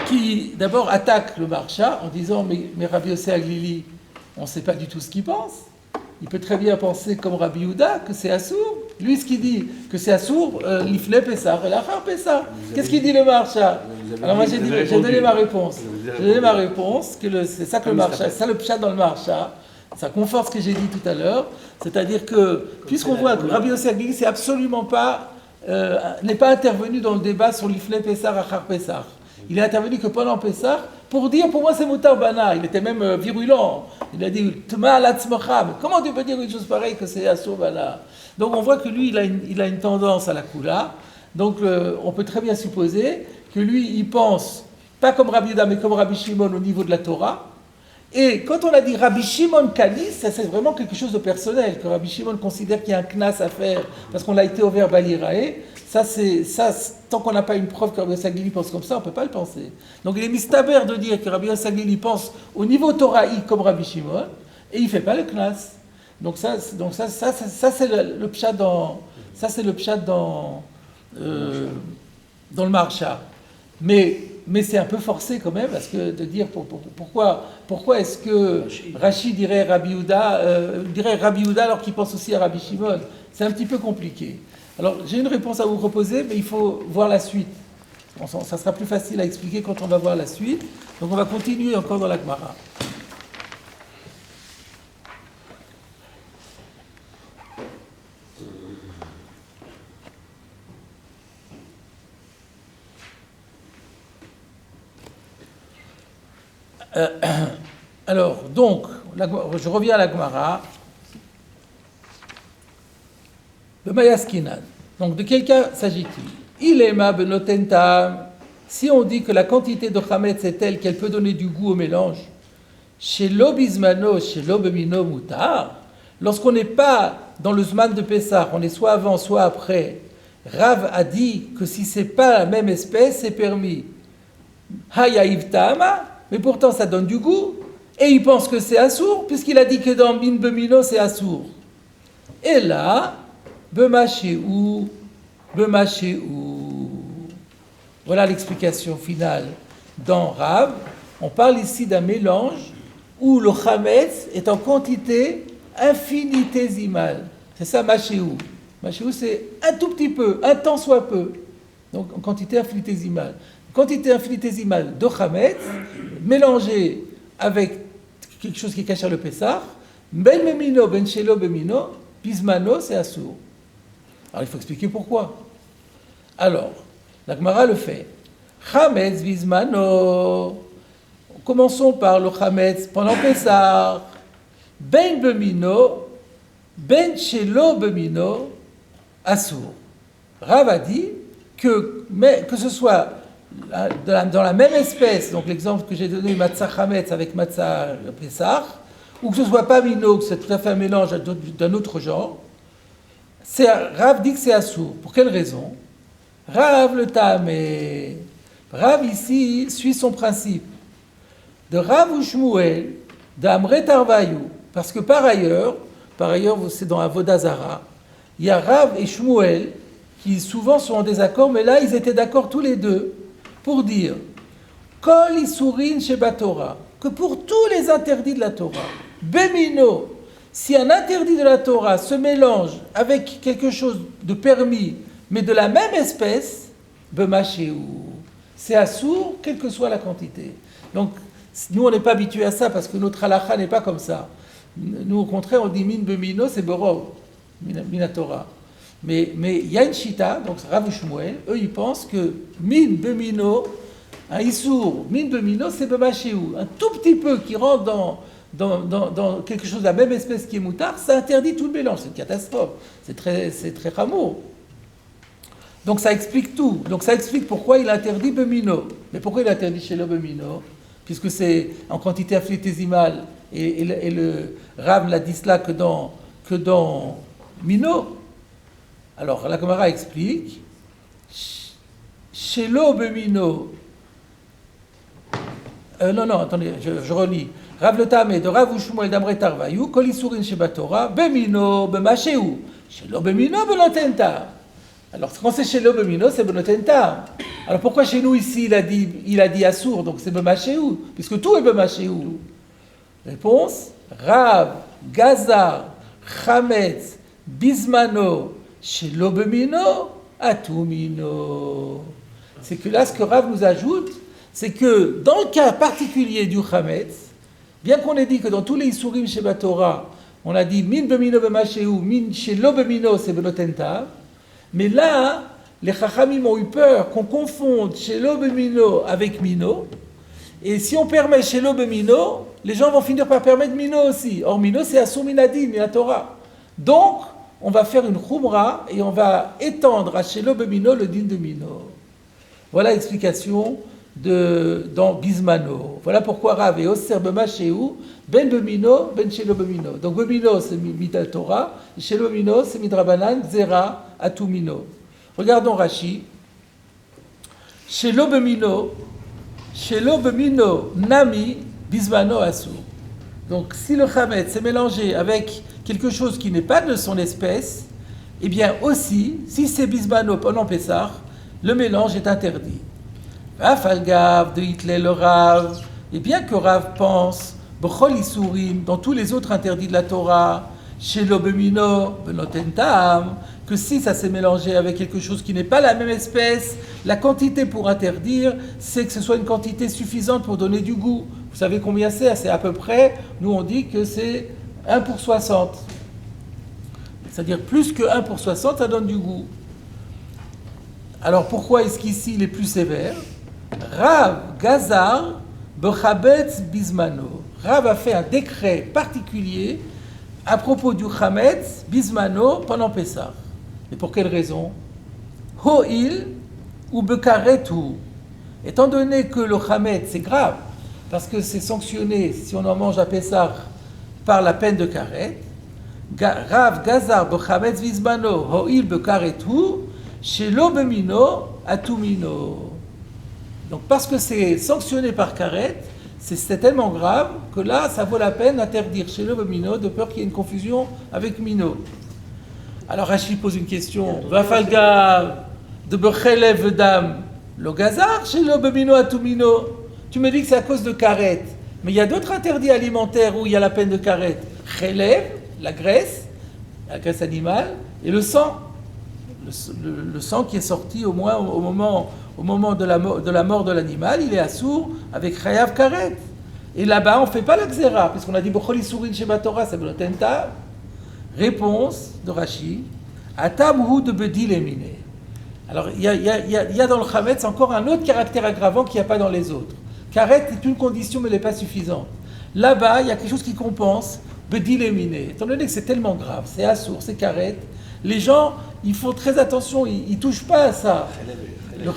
qui d'abord attaque le Maharsha en disant mais Rabbi Yosef Aglili, on ne sait pas du tout ce qu'il pense. Il peut très bien penser comme Rabbi Yehuda que c'est assour. Lui, ce qu'il dit que c'est assour, l'ifle Pessah et l'achar Pessah. Qu'est-ce qu'il dit le Maharsha? Alors moi j'ai donné ma réponse. J'ai donné ma réponse que c'est ça que le Maharsha, c'est ça le pshat dans le Maharsha. Ça conforte ce que j'ai dit tout à l'heure, c'est-à-dire que puisqu'on voit que Rabbi Yosef Aglili c'est absolument pas n'est pas intervenu dans le débat sur l'ifle Pessah achar Pessah. Il est intervenu que pendant Pessah pour dire, pour moi c'est Moutar Bana. Il était même virulent. Il a dit, Tma alatzmocha. Comment tu peux dire une chose pareille que c'est Asur Bana? Donc on voit que lui, il a une tendance à la Kula. Donc on peut très bien supposer que lui, il pense, pas comme Rabbi Yehuda, mais comme Rabbi Shimon au niveau de la Torah. Et quand on a dit Rabbi Shimon Kanis, ça c'est vraiment quelque chose de personnel, que Rabbi Shimon considère qu'il y a un knas à faire, parce qu'on a été au verbe Balirae. Ça, tant qu'on n'a pas une preuve que Rabbi Yosef Aglili pense comme ça, on ne peut pas le penser. Donc il est mistaber de dire que Rabbi Yosef Aglili pense au niveau Toraï comme Rabbi Shimon, et il ne fait pas le knas. Donc ça c'est le pshat dans, dans le Maharsha. Mais c'est un peu forcé quand même, parce que de dire pourquoi est-ce que Rashi dirait Rabbi Yehuda alors qu'il pense aussi à Rabbi Shimon? C'est un petit peu compliqué. Alors j'ai une réponse à vous proposer, mais il faut voir la suite. Ça sera plus facile à expliquer quand on va voir la suite. Donc on va continuer encore dans la Gemara. Alors, donc, je reviens à la Gemara. Bemayaskinan. Donc de quel cas s'agit-il? Il est ma benotentam. Si on dit que la quantité de chametz est telle qu'elle peut donner du goût au mélange, chez l'obismano, chez l'obemino mutar, lorsqu'on n'est pas dans le zman de Pessah, on est soit avant, soit après, Rav a dit que si c'est pas la même espèce, c'est permis. Hayaïv ta'ama, mais pourtant ça donne du goût, et il pense que c'est assour, puisqu'il a dit que dans min bemino c'est assour. Et là, bemachéou. Voilà l'explication finale dans Rav. On parle ici d'un mélange où le chametz est en quantité infinitésimale. C'est ça, machéou. Machéou, c'est un tout petit peu, un tant soit peu. Donc, en quantité infinitésimale. Quantité infinitésimale de chametz mélangée avec quelque chose qui est caché le Pessah. Ben memino, ben shelo bemino, bismano, c'est assour. Alors, il faut expliquer pourquoi. Alors, la Gemara le fait. Chametz bismano. Commençons par le chametz pendant Pessah. Ben bemino, ben shelo bemino, assour. Rav a dit que ce soit dans la même espèce, donc l'exemple que j'ai donné, matzah chametz avec matzah Pessah, ou que ce soit pas mino, que c'est tout à fait un mélange d'un autre genre, Rav dit que c'est assour. Pour quelle raison? Rav le Tamé. Rav ici suit son principe. De Rav ou Shmuel, d'Amre Tarvayou. Parce que par ailleurs, c'est dans Avodah Zara, il y a Rav et Shmuel qui souvent sont en désaccord, mais là ils étaient d'accord tous les deux pour dire Kol Isurin Sheba Torah, que pour tous les interdits de la Torah, Bemino, si un interdit de la Torah se mélange avec quelque chose de permis, mais de la même espèce, Bemachéou, c'est assour, quelle que soit la quantité. Donc, nous, on n'est pas habitués à ça, parce que notre halakha n'est pas comme ça. Nous, au contraire, on dit min bemino, c'est borov, min Torah. Mais il y a une chita, donc Rav Shmuel, eux, ils pensent que min bemino, un issour, min bemino, c'est bemachéou. Un tout petit peu qui rentre dans quelque chose de la même espèce qui est moutard, ça interdit tout le mélange. C'est une catastrophe. C'est très rameau. Donc ça explique tout. Donc ça explique pourquoi il interdit bemino. Mais pourquoi il interdit chez le bemino? Puisque c'est en quantité infinitésimale, et le Rav l'a dit cela que dans Mino. Alors la Gemara explique, chez l'Obemino, non, attendez, je relis. Rav le Tamé de Rav Ushmuel d'Amre Tarvayou, Kol Isurin Sheba Torah, Bemino, Bemachéou, chez l'Obemino, Benotenta. Alors quand c'est chez l'Obemino, c'est Benotenta. Alors pourquoi chez nous ici il a dit assour, donc c'est Bemachéou, puisque tout est Bemachéou. Réponse, Rav, Gazar, Chametz, Bismano, chez l'Obemino, Atumino. C'est que là, ce que Rav nous ajoute, c'est que dans le cas particulier du Chametz, bien qu'on ait dit que dans tous les Isurim chez Torah, on a dit Min Bemino Bemachéou, Min chez l'Obemino, c'est Benotenta, mais là, les Chachamim ont eu peur qu'on confonde chez l'Obemino avec Mino, et si on permet chez l'Obemino, les gens vont finir par permettre Mino aussi. Or, Mino, c'est Asur Minadin, Mina Torah. Donc, on va faire une Khumra et on va étendre à chez l'Obemino le din de Mino. Voilà l'explication dans Gizmano. Voilà pourquoi Rav et Osser Bemachéou, Ben Bemino, Ben chez l'Obemino. Donc, Bemino, c'est Mida Torah, et chez l'Obemino, c'est Midrabanan, Zera, Atumino. Regardons Rashi. Chez l'Obemino, Nami, Bismano Assour. Donc, si le Chametz est mélangé avec quelque chose qui n'est pas de son espèce, eh bien aussi, si c'est Bismano pendant Pessah, le mélange est interdit. Afalgav de Hitler le Rav, et bien que Rav pense, B'chol Isurim, dans tous les autres interdits de la Torah, chez l'Obemino, Benotentam, que si ça s'est mélangé avec quelque chose qui n'est pas la même espèce, la quantité pour interdire, c'est que ce soit une quantité suffisante pour donner du goût. Vous savez combien c'est? C'est à peu près, nous on dit que c'est 1 pour 60. C'est-à-dire plus que 1 pour 60, ça donne du goût. Alors pourquoi est-ce qu'ici il est plus sévère? Rav Gazar Bechabetz Bismano. Rav a fait un décret particulier à propos du Chametz Bismano pendant Pessah. Et pour quelle raison? Ho'il ou bekaretu. Étant donné que le chametz, c'est grave, parce que c'est sanctionné si on en mange à Pessah par la peine de karet, Rav gazar bechametz vizmano ho'il bekaretu, shelo bemino atumino. Donc parce que c'est sanctionné par karet, c'est tellement grave que là, ça vaut la peine d'interdire shelo bemino, de peur qu'il y ait une confusion avec mino. Alors Rachid pose une question. Vafalga de bechelev dam lo gazar shelo bemino atumino. Tu me dis que c'est à cause de karet, mais il y a d'autres interdits alimentaires où il y a la peine de karet. Chelev, la graisse animale, et le sang. Le sang qui est sorti au moins au moment de la mort de l'animal, il est assourd avec chayav karet. Et là-bas, on ne fait pas la xéra, puisqu'on a dit bochol isurin sheba Torah, c'est benotenta. Réponse de Rashi, atamhu de bedil emine. Alors, il y a dans le chametz encore un autre caractère aggravant qu'il n'y a pas dans les autres. Karet est une condition, mais elle n'est pas suffisante. Là-bas, il y a quelque chose qui compense, bedil emine. Étant donné que c'est tellement grave, c'est assourd, c'est karet, les gens, ils font très attention, ils ne touchent pas à ça. Le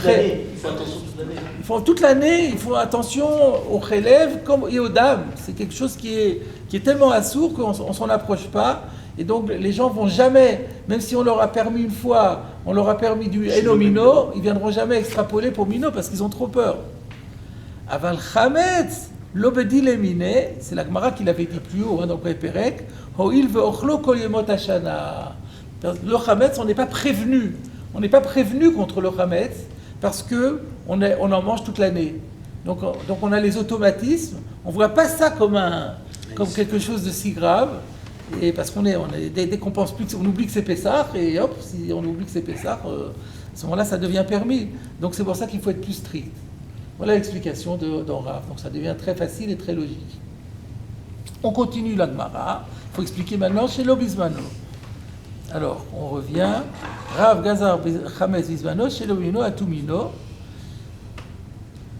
ils font toute l'année, ils font attention au chelev et aux dames. C'est quelque chose qui est tellement assourd qu'on ne s'en approche pas. Et donc les gens vont jamais, même si on leur a permis une fois, on leur a permis du enomino, ils ne viendront jamais extrapoler pour mino parce qu'ils ont trop peur. Aval chametz, l'obedi lemine, c'est la Gemara qui l'avait dit plus haut dans le Perek, ho'il ve'ochlo kol yemot hashana. Le chametz, on n'est pas prévenu. On n'est pas prévenu contre le chametz parce que on en mange toute l'année. Donc on a les automatismes. On voit pas ça comme quelque chose de si grave. Et parce dès qu'on pense plus, on oublie que c'est Pessah, et hop, si on oublie que c'est Pessah, à ce moment-là, ça devient permis. Donc c'est pour ça qu'il faut être plus strict. Voilà l'explication dans Rav. Donc ça devient très facile et très logique. On continue la Gemara. Il faut expliquer maintenant chez l'Obizmano. Alors, on revient. Rav Gazar Chametz Bizmano, chez l'Obizmano Atumino.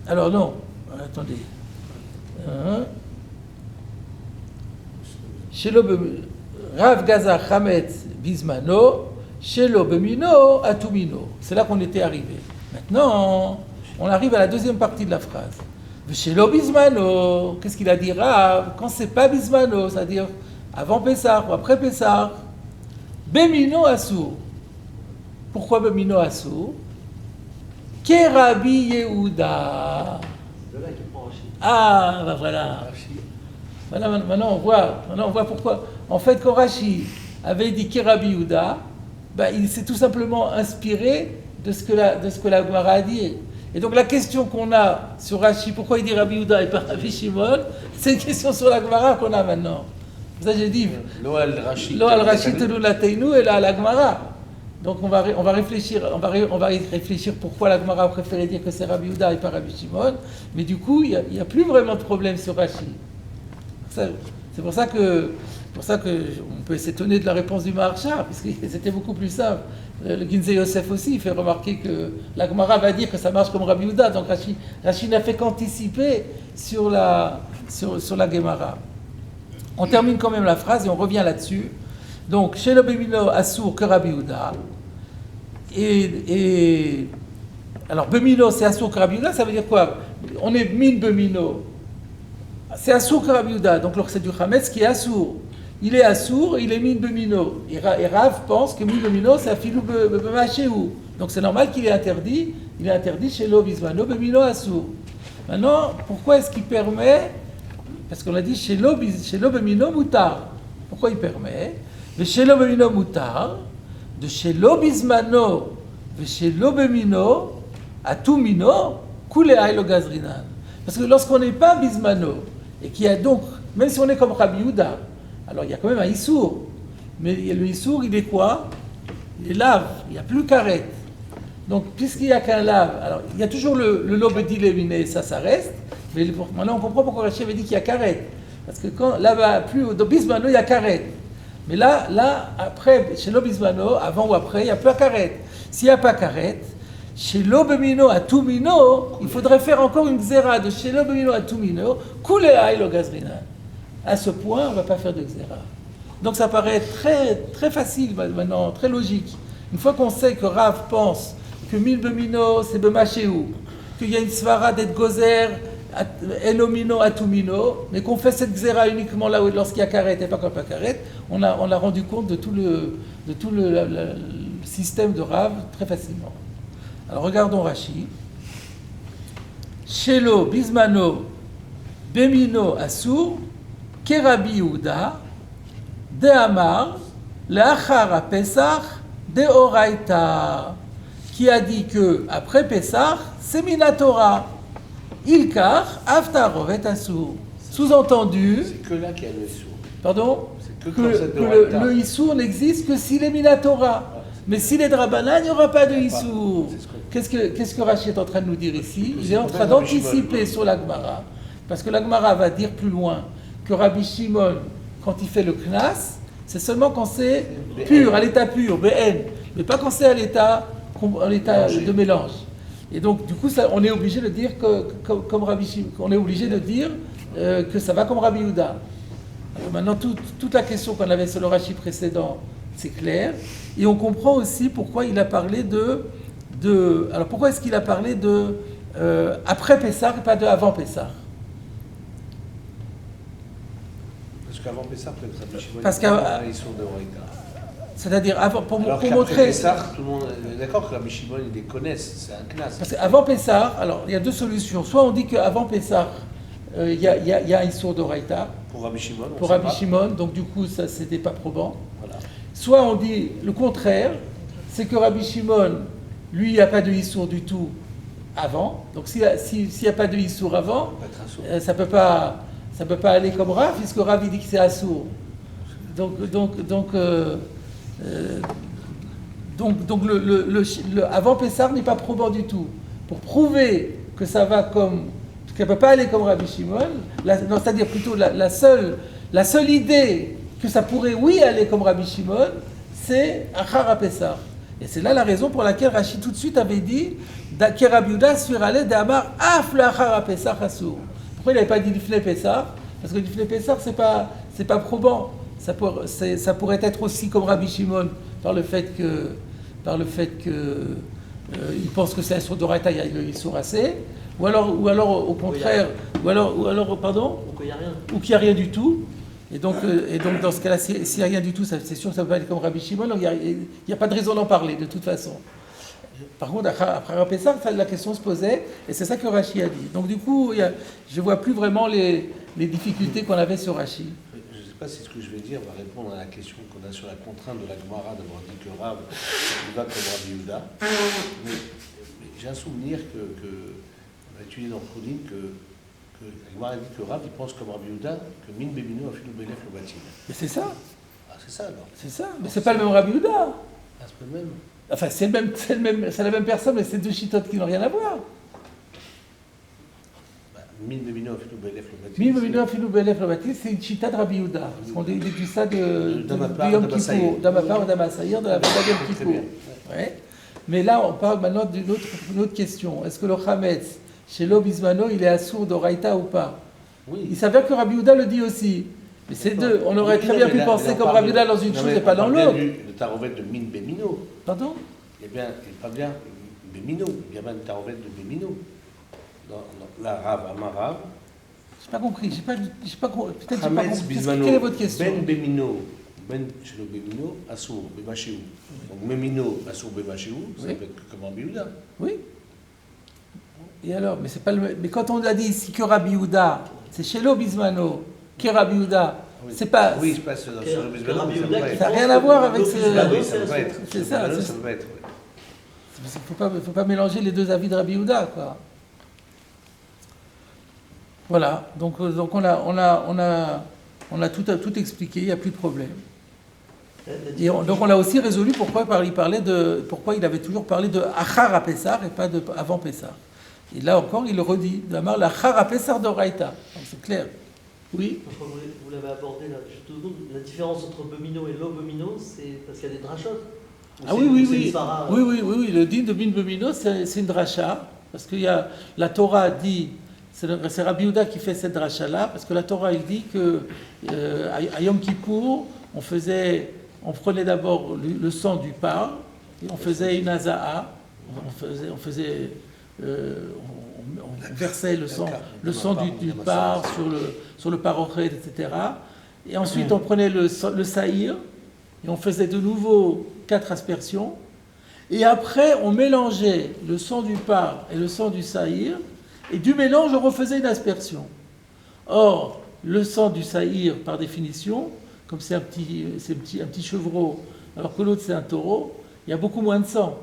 Alors non, attendez. Rav Gazar Chametz Bizmano, Shelo Bemino Atumino. C'est là qu'on était arrivé. Maintenant, on arrive à la deuxième partie de la phrase. Shelo Bizmano, qu'est-ce qu'il a dit Rav? Quand c'est pas Bizmano, c'est-à-dire avant Pessah ou après Pessah, Bemino Assour. Pourquoi Bemino Assour? Kerabi Yehuda. Ah, ben voilà. Maintenant, on voit pourquoi. En fait, quand Rashi avait dit Kerabi Yehuda, il s'est tout simplement inspiré de ce que la Gemara a dit. Et donc la question qu'on a sur Rashi, pourquoi il dit Rabbi Yehuda et pas Rabbi Shimon, c'est une question sur la Gemara qu'on a maintenant. C'est ça que j'ai dit. Lo al Rashi tenu la teinu et la Gemara. Donc on va réfléchir pourquoi la Gemara a préféré dire que c'est Rabbi Yehuda et pas Rabbi Shimon. Mais du coup, il n'y a plus vraiment de problème sur Rashi. C'est pour ça que on peut s'étonner de la réponse du Maharsha, puisque c'était beaucoup plus simple. Le Ginzei Yosef aussi, il fait remarquer que la Gemara va dire que ça marche comme Rabbi Yehuda, donc Rashi n'a fait qu'anticiper sur la Gemara. On termine quand même la phrase et on revient là-dessus. Donc, chez le Bemino Assour que Rabbi Yehuda, et alors Bemino c'est Assour que Rabbi Yehuda, ça veut dire quoi? On est min Bemino, c'est Assour que Rabbi Yehuda, donc c'est du Chametz qui est Assour. Il est assourd, il est min bemino. Et Rav pense que min bemino, c'est afilou bemachéou. Donc c'est normal qu'il est interdit. Il est interdit chez l'obizmano bemino assourd. Maintenant, pourquoi est-ce qu'il permet? Parce qu'on a dit chez l'obemino moutar. Pourquoi il permet? Mais chez l'obemino moutar, de chez l'obizmano, de chez l'obemino, à tout mino, koule aïlo gazrinan. Parce que lorsqu'on n'est pas bizmano, et qu'il y a donc, même si on est comme Rabbi Yehuda, alors il y a quand même un issour, mais le issour il est quoi? Il est lave, il n'y a plus karet. Donc puisqu'il n'y a qu'un lave, alors il y a toujours le lobedi léminé, ça reste, mais maintenant on comprend pourquoi Rashi avait dit qu'il y a karet. Parce que quand là-bas, plus au bismano, il y a karet. Mais là, après, chez l'obismano, avant ou après, il n'y a pas karet. S'il n'y a pas karet, chez l'obemino à Tumino, il faudrait faire encore une xéra de chez l'obemino à Tumino, koulé aïlo gazrina. À ce point, on ne va pas faire de xéra. Donc ça paraît très, très facile maintenant, très logique. Une fois qu'on sait que Rav pense que Min Bemino, c'est Bemachéou, qu'il y a une svara d'être gozer, Elomino, Atumino, mais qu'on fait cette xéra uniquement là où lorsqu'il y a karet et pas quand il n'y a pas karet, on a rendu compte de tout le système de Rav très facilement. Alors regardons Rashi. Shelo, Bismano, Bemino, Asur, Kerabi Yehuda, De Amar, Leachar Pesach, De Oraita, qui a dit que après Pesach, c'est Minatora. Ilkar, Aftar, Rovet Asur. Sous-entendu. C'est que là qu'il y a le Issour. Pardon? C'est que le Issour n'existe que s'il est Minatora. Mais s'il est Drabanan, il n'y aura pas de Issour. Qu'est-ce que Rashi est en train de nous dire ici? Il est en train d'anticiper sur la Gemara. Parce que la Gemara va dire plus loin que Rabbi Shimon, quand il fait le Knas, c'est seulement quand c'est pur, à l'état pur, BN, mais pas quand c'est à l'état de mélange. Et donc, du coup, on est obligé de dire comme Rabbi Shimon, on est obligé de dire que ça va comme Rabbi Yehuda. Alors maintenant, toute la question qu'on avait sur le Rashi précédent, c'est clair. Et on comprend aussi pourquoi il a parlé alors pourquoi est-ce qu'il a parlé de après Pessah et pas de avant Pessah? Parce qu'avant Pessah, peut-être Rabbi Shimon, parce ils sont de Horaïta. C'est-à-dire avant, pour montrer. Pessah, tout le monde est d'accord que Rabbi Shimon, ils les connaissent, c'est un classe. Parce qu'avant Pessah, alors il y a deux solutions. Soit on dit qu'avant Pessah, il y a un sourd d'Oraïta. Pour Rabbi Shimon. Pour Rabbi Shimon, donc du coup, ça c'était pas probant. Voilà. Soit on dit le contraire, c'est que Rabbi Shimon, lui, il n'y a pas de Issour du tout avant. Donc s'il n'y a pas de Issour avant, ça peut pas aller comme Rav, puisque Rav il dit que c'est Assour. Donc le avant Pessar n'est pas probant du tout. Pour prouver que ça va comme, qu'elle ne peut pas aller comme Rabbi Shimon, c'est-à-dire plutôt la seule idée que ça pourrait oui aller comme Rabbi Shimon, c'est Achara Pessar. Et c'est là la raison pour laquelle Rashi tout de suite avait dit que Rabbi Yehuda sur aller d'Amar Af Achara Pessar Assour. Pourquoi il n'avait pas dit Lifnei Pessar? Parce que Lifnei Pessar c'est pas probant. Ça pourrait être aussi comme Rabbi Shimon par le fait que il pense que c'est un sourd d'Oraita, il sourd assez, ou alors au contraire, ou alors pardon, ou qu'il n'y a rien, ou qu'il n'y a rien du tout. Et donc dans ce cas-là, s'il n'y a rien du tout, c'est sûr que ça ne peut pas être comme Rabbi Shimon, donc il n'y a pas de raison d'en parler de toute façon. Par contre, après Rabbi Pessah, la question se posait, et c'est ça que Rashi a dit. Donc du coup, je ne vois plus vraiment les difficultés qu'on avait sur Rashi. Je ne sais pas si ce que je vais dire va répondre à la question qu'on a sur la contrainte de la Gemara d'avoir dit que Rav il va comme Rabbi Yehuda. Mais j'ai un souvenir on a étudié dans Choudim que la Gemara dit que Rav il pense comme Rabbi Yehuda que Min Bemino a fait le Belef le Batim. Mais c'est ça. Ah, c'est ça alors. C'est ça. Mais c'est pas le même Rabbi Yehuda. Ah, c'est pas le même. Enfin, c'est la même personne, mais c'est deux chitotes qui n'ont rien à voir. Min Bemino a fait le Belef le Batim. Min Bemino a fait le Belef le Batim, c'est une chita de Rabbi Yehuda. Parce qu'on dit ça de Yom Kippour, d'Amapar ou d'Amasaïr, de la Veda Yom Kippour. Ouais. Mais là, on parle maintenant d'une autre question. Est-ce que le Chametz, chez l'Obismano, il est assourd d'Oraïta ou pas? Oui. Il s'avère que Rabbi Yehuda le dit aussi. Mais c'est deux. On aurait très bien pu penser comme Rabbi Yehuda dans une chose et pas dans l'autre. Le tarovet de Min Bemino. Pardon? Eh bien, il parle bien Bemino. Il y a bien le tarovet de Bemino. La Rav, Amarav. J'ai pas compris. Peut-être j'ai pas Chametz compris. Bismano. Quelle est votre question? Ben Bemino. Ben chez le Bemino, Assour, Bemachéou. Donc Memino, Assour, Bemachéou, ça peut être comme Rabbi Yehuda. Oui. Et alors, mais c'est pas le. Mais quand on a dit ici que Rabbi Yehuda, c'est chez l'Obismano, qui est Rabbi Yehuda, c'est pas. Oui, je passe sur le Bismano, mais ça peut pas être. Ça n'a rien à voir avec ce. Oui, ça peut pas être. C'est ça. Ça peut pas être. Il faut pas mélanger les deux avis de Rabbi Yehuda, quoi. Voilà. Donc on a tout expliqué. Il n'y a plus de problème. Et donc on a aussi résolu pourquoi il avait toujours parlé de Achar à Pessar et pas de avant Pessar. Et là encore, il le redit, l'Achar à Pessar d'Oraïta. Donc c'est clair. Oui. Vous l'avez abordé là, la différence entre Bemino et l'Obemino, c'est parce qu'il y a des drachot. Ah oui. Le din de Min Bemino, c'est une dracha, parce qu'il y a la Torah dit, c'est Rabbi Yehuda qui fait cette dracha-là, parce que la Torah il dit que à Yom Kippour, on prenait d'abord le sang du pain, et on faisait une aza'a, on versait le sang du par sur le parochet, etc. Et ensuite on prenait le saïr et on faisait de nouveau 4 aspersions. Et après on mélangeait le sang du par et le sang du saïr, et du mélange on refaisait une aspersion. Or, le sang du saïr, par définition, comme c'est un petit chevreau, alors que l'autre c'est un taureau, il y a beaucoup moins de sang.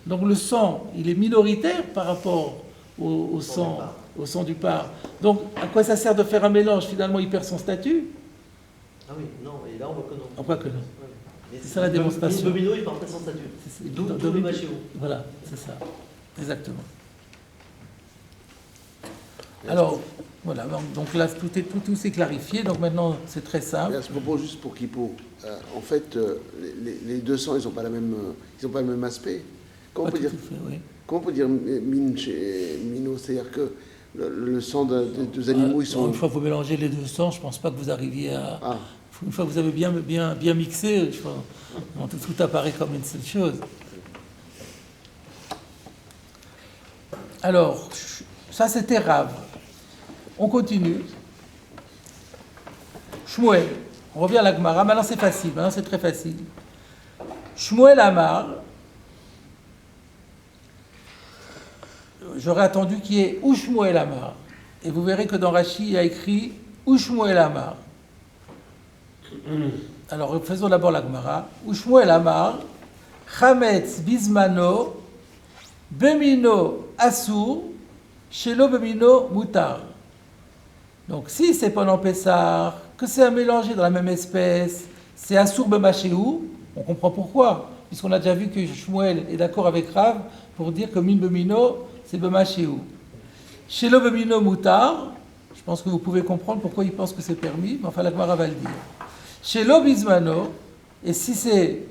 Donc le sang, il est minoritaire par rapport au sang du par. Donc à quoi ça sert de faire un mélange? Finalement, il perd son statut. Ah oui, non, et là on voit que non. On voit que non. Ouais. C'est ça la démonstration. Bobino, il perd son statut. D'où le machéo. Voilà, c'est ça. Exactement. Alors, voilà, donc là, tout s'est clarifié, donc maintenant, c'est très simple. Et à ce propos, juste pour Kippo, en fait, les deux sangs, ils n'ont pas le même aspect. Comment on peut dire mino, c'est-à-dire que le sang des deux animaux, ils sont... Une fois que vous mélangez les deux sangs, je ne pense pas que vous arriviez à... Une fois que vous avez bien mixé, tout apparaît comme une seule chose. Alors, ça c'était Rav. On continue. Shmuel. On revient à la Gemara. Maintenant c'est facile, maintenant c'est très facile. Shmuel Amar. J'aurais attendu qu'il y ait ou Shmuel Amar. Et vous verrez que dans Rashi, il y a écrit ou Shmuel Amar. Alors faisons d'abord la Gemara. Ou Shmuel Amar. Chametz Bismano. Bemino Asur. Shelo Bemino Mutar. Donc, si c'est pendant Pessah, que c'est un mélangé dans la même espèce, c'est Asur B'Machéou, on comprend pourquoi, puisqu'on a déjà vu que Shmuel est d'accord avec Rav pour dire que Min B'Mino, c'est B'Machéou. Shelo B'Mino Mutar, je pense que vous pouvez comprendre pourquoi il pense que c'est permis, mais enfin la Gemara va le dire. Shelo Bismano, et si c'est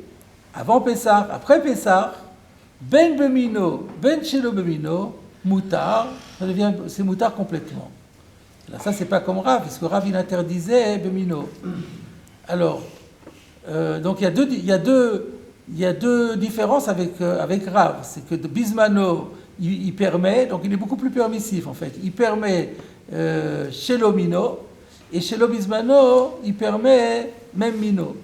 avant Pessah, après Pessah, Ben B'Mino, Ben Shelo B'Mino, Mutar, c'est Mutar complètement. Là, ça, c'est pas comme Rav, puisque Rav, il interdisait Bemino. Alors, donc il y a deux différences avec Rav. C'est que de Bismano, il permet, donc il est beaucoup plus permissif en fait. Il permet Shelo Mino, et Shelo Bismano, il permet même Mino.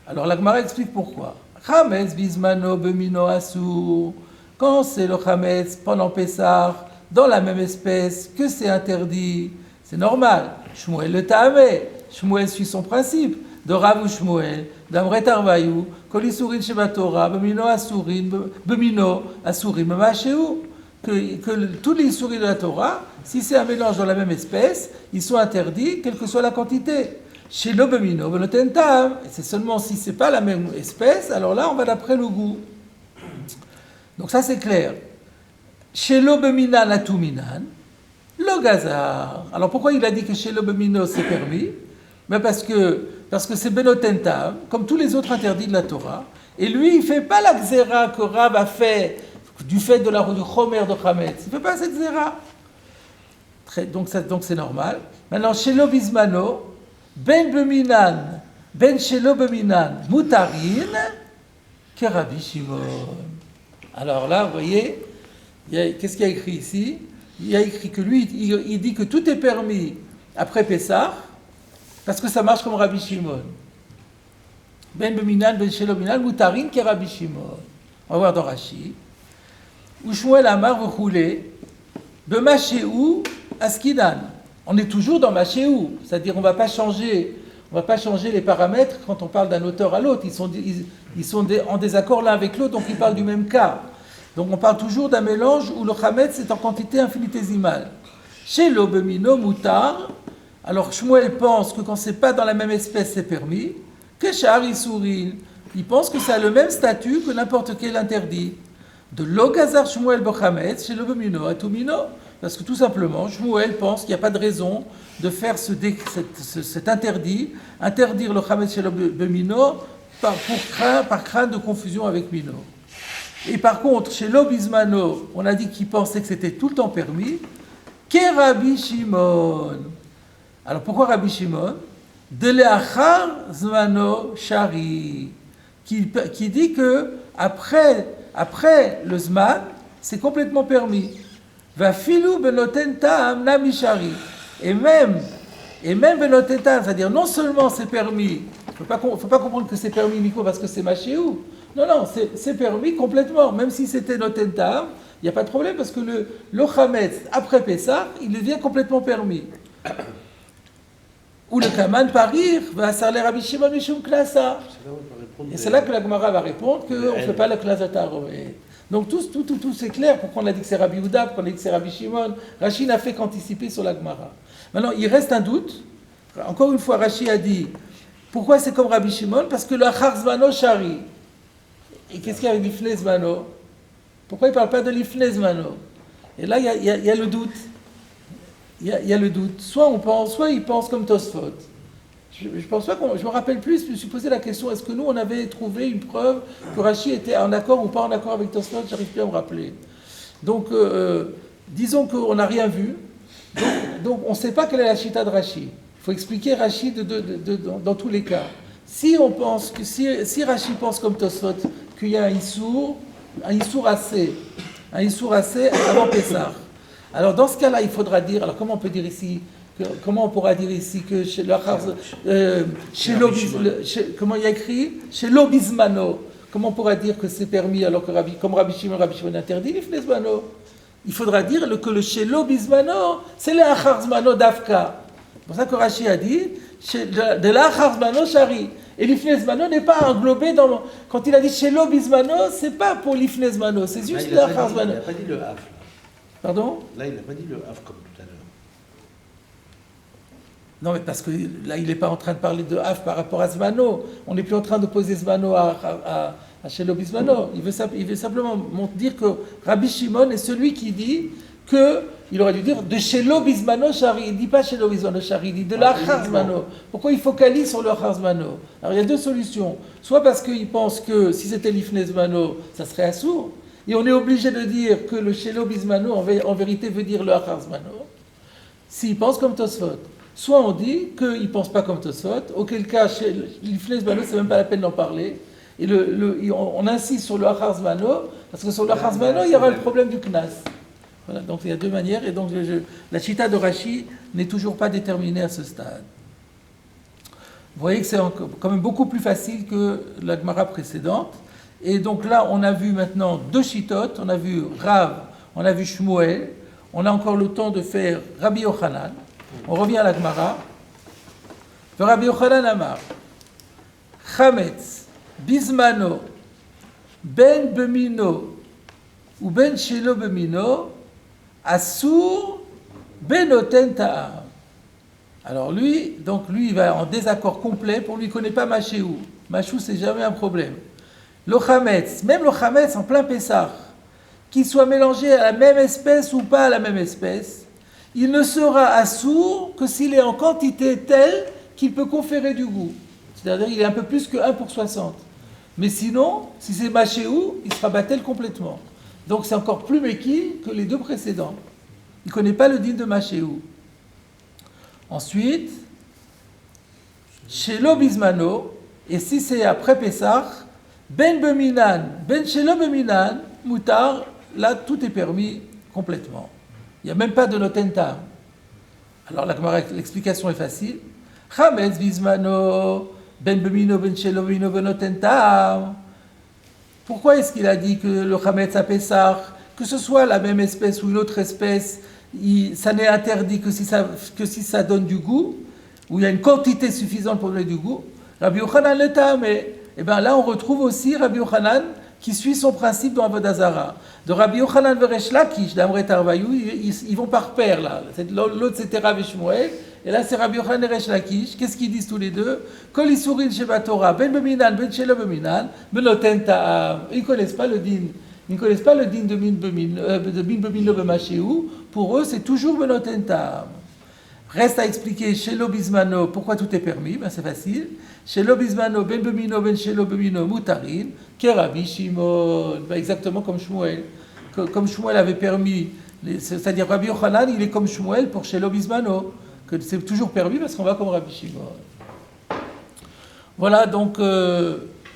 Alors la Gemara explique pourquoi. Chametz Bismano Bemino Asur. Quand c'est le Chametz pendant Pessah, dans la même espèce, que c'est interdit, c'est normal. Shmuel le Ta'ameh, Shmuel suit son principe. De Rav ou Shmuel, d'Amret Arvaïou, Kolisurin Shebatora, Bemino Asurin, Bemino Asurin, Mamasheu. Que tous les souris de la Torah, si c'est un mélange dans la même espèce, ils sont interdits, quelle que soit la quantité. Chez l'Obemino, Benotentam, c'est seulement si c'est pas la même espèce, alors là, on va d'après le goût. Donc ça, c'est clair. Chez l'Obeminan Atuminan, le Gazar. Alors pourquoi il a dit que chez l'Obemino c'est permis? Ben parce que c'est Benotentam, comme tous les autres interdits de la Torah, et lui, il ne fait pas la Xéra que Rav a fait du fait de la du Chomer de Chametz. Il ne fait pas cette Xéra. Donc c'est normal. Maintenant, chez l'Obismano, Ben Beminan, Ben chez l'Obeminan, Mutarin, que Rabbi Shimon. Alors là, vous voyez, qu'est-ce qu'il y a écrit ici? Il y a écrit que lui, il dit que tout est permis après Pessah, parce que ça marche comme Rabbi Shimon. Ben Beminan, Ben Shelominan, Mutarin, qui est Rabbi Shimon. On va voir dans Rashi. Ou Shmuel Amar v'choulé, B'Machéou Askidan. On est toujours dans Machéou, c'est-à-dire on ne va pas changer les paramètres quand on parle d'un auteur à l'autre. Ils sont en désaccord l'un avec l'autre, donc ils parlent du même cas. Donc on parle toujours d'un mélange où le chametz est en quantité infinitésimale. Chez l'Obemino Moutar, alors Shmuel pense que quand c'est pas dans la même espèce, c'est permis. Que Shari Souril, il pense que ça a le même statut que n'importe quel interdit. De l'Ogazar Shmuel Bochametz chez l'Obemino Atumino. Parce que tout simplement, Shmuel pense qu'il n'y a pas de raison de faire cet interdit, interdire le chametz chez l'Obemino par crainte de confusion avec Mino. Et par contre, chez l'Obismano, on a dit qu'il pensait que c'était tout le temps permis, qu'est Rabbi Shimon. Alors pourquoi Rabbi Shimon? De l'Achar Zmano Shari, qui dit que après le Zman, c'est complètement permis. Va filou benoten ta'am namishari. Et même benoten ta'am, c'est-à-dire non seulement c'est permis, il ne faut pas comprendre que c'est permis Miko parce que c'est machéou. Non, c'est permis complètement. Même si c'était noten ta'am, il n'y a pas de problème parce que le chametz, après Pessah, il devient complètement permis. Ou le kaman parir va sarler Rabbi Shimon mishum klasa. Et c'est là que la Gemara va répondre qu'on ne fait pas la klasa taroé. Donc tout c'est clair. Pourquoi on a dit que c'est Rabbi Yehuda, pourquoi on a dit que c'est Rabbi Shimon. Rashi n'a fait qu'anticiper sur la Gemara. Maintenant, il reste un doute. Encore une fois, Rashi a dit pourquoi c'est comme Rabbi Shimon? Parce que le achar zmano shari. Et qu'est-ce qu'il y a avec l'ifne zmano? Pourquoi il ne parle pas de l'ifne zmano? Et là, il y a le doute. Il y a le doute. Soit il pense comme Tosfot. Je pense pas je me rappelle plus, je me suis posé la question, est-ce que nous, on avait trouvé une preuve que Rashi était en accord ou pas en accord avec Tosfot? J'arrive plus à me rappeler. Donc, disons qu'on n'a rien vu. Donc on ne sait pas quelle est la chita de Rashi. Il faut expliquer Rashi dans tous les cas. Si Rashi pense comme Tosfot, qu'il y a un Issour assez avant Pessah. Alors dans ce cas-là, il faudra dire, alors comment on pourra dire ici que chez comment il y a écrit chez l'obismano, comment on pourra dire que c'est permis alors que comme Rabbi Shimon interdit l'ifnezmano? Il faudra dire que le chez l'obismano, c'est le acharzmano d'Afka. C'est pour ça que Rashi a dit de l'acharzmano shari. Et l'ifnezmano n'est pas englobé dans. Quand il a dit chez l'obismano, c'est pas pour l'ifnezmano, c'est juste l'acharzmano. Il n'a pas dit le haf. Pardon? Là, il n'a pas dit le haf comme tout à l'heure. Non, mais parce que là, il n'est pas en train de parler de haf par rapport à Zmano. On n'est plus en train de poser Zmano à Shelo Bismano. Il veut simplement dire que Rabbi Shimon est celui qui dit qu'il aurait dû dire de Shelo Bismano Shari. Il ne dit pas Shelo Bismano Shari, il dit de l'Achar Zmano. Pourquoi il focalise sur le Achar Zmano? Alors il y a deux solutions. Soit parce qu'il pense que si c'était l'Ifne Zmano, ça serait assourd. Et on est obligé de dire que le Shelo Bismano, en vérité, veut dire le Achar Zmano. S'il pense comme Tosfot. Soit on dit qu'il ne pense pas comme Tosfot, auquel cas, l'Ifne Zmano, c'est même pas la peine d'en parler. Et on insiste sur le Achar Zmano, parce que sur le Achar Zmano, il y aura le problème du Knas. Voilà, donc il y a deux manières, et donc la chita de Rashi n'est toujours pas déterminée à ce stade. Vous voyez que c'est quand même beaucoup plus facile que la Gemara précédente. Et donc là, on a vu maintenant deux chitotes, on a vu Rav, on a vu Shmuel, on a encore le temps de faire Rabbi Yochanan. On revient à la Gemara. Rabbi Yochanan Amar, Chametz, Bismano, Ben Bemino, ou Ben Shelo Bemino, Assour, Benoten Ta'am. Alors lui, il va en désaccord complet, pour lui, il ne connaît pas Machéou. Machou, c'est jamais un problème. Le Chametz, même le Chametz en plein Pessah, qu'il soit mélangé à la même espèce ou pas à la même espèce, il ne sera assourd que s'il est en quantité telle qu'il peut conférer du goût. C'est-à-dire qu'il est un peu plus que 1 pour 60. Mais sinon, si c'est Machéou, il sera battel complètement. Donc c'est encore plus méquille que les deux précédents. Il ne connaît pas le din de Machéou. Ensuite, chez l'Obismano, et si c'est après Pessah, Ben Beminan, Ben Shelo Beminan, Moutar, là tout est permis complètement. Il n'y a même pas de Notentam. Alors l'explication est facile. Chametz Bismano, Ben Bemino, Ben Shelo Bemino, Ben Notentam. Pourquoi est-ce qu'il a dit que le Chametz à Pessah, que ce soit la même espèce ou une autre espèce, ça n'est interdit que si ça donne du goût, où il y a une quantité suffisante pour donner du goût? Rabbi Yochanan le Tameh. Et bien là, on retrouve aussi Rabbi Yochanan qui suit son principe dans Avodah Zarah. De Rabbi Yochanan Veresh Lakish, d'Amret Arvayou, ils vont par paire là. L'autre c'était Rabbi Shmuel, et là c'est Rabbi Yochanan Veresh Lakish. Qu'est-ce qu'ils disent tous les deux? Kol Isurin Sheba Torah, Ben Beminan, Ben Shelo Beminan, Benoten Ta'am. Ils ne connaissent pas le din. Ils ne connaissent pas le din de Bin Bemino Bemachéou. Pour eux, c'est toujours Benoten Ta'am. Reste à expliquer chez l'Obismano pourquoi tout est permis, ben c'est facile. Chez l'Obismano, Ben Bemino, Ben Shelo Bemino, Moutarin, Kerabi Shimon, ben exactement comme Shmuel. Comme Shmuel avait permis, c'est-à-dire Rabbi Yochanan, il est comme Shmuel pour chez l'Obismano, que c'est toujours permis parce qu'on va comme Rabbi Shimon. Voilà donc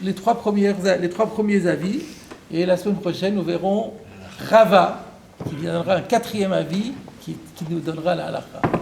les trois premiers avis. Et la semaine prochaine, nous verrons Rava, qui viendra un quatrième avis, qui nous donnera la halakha.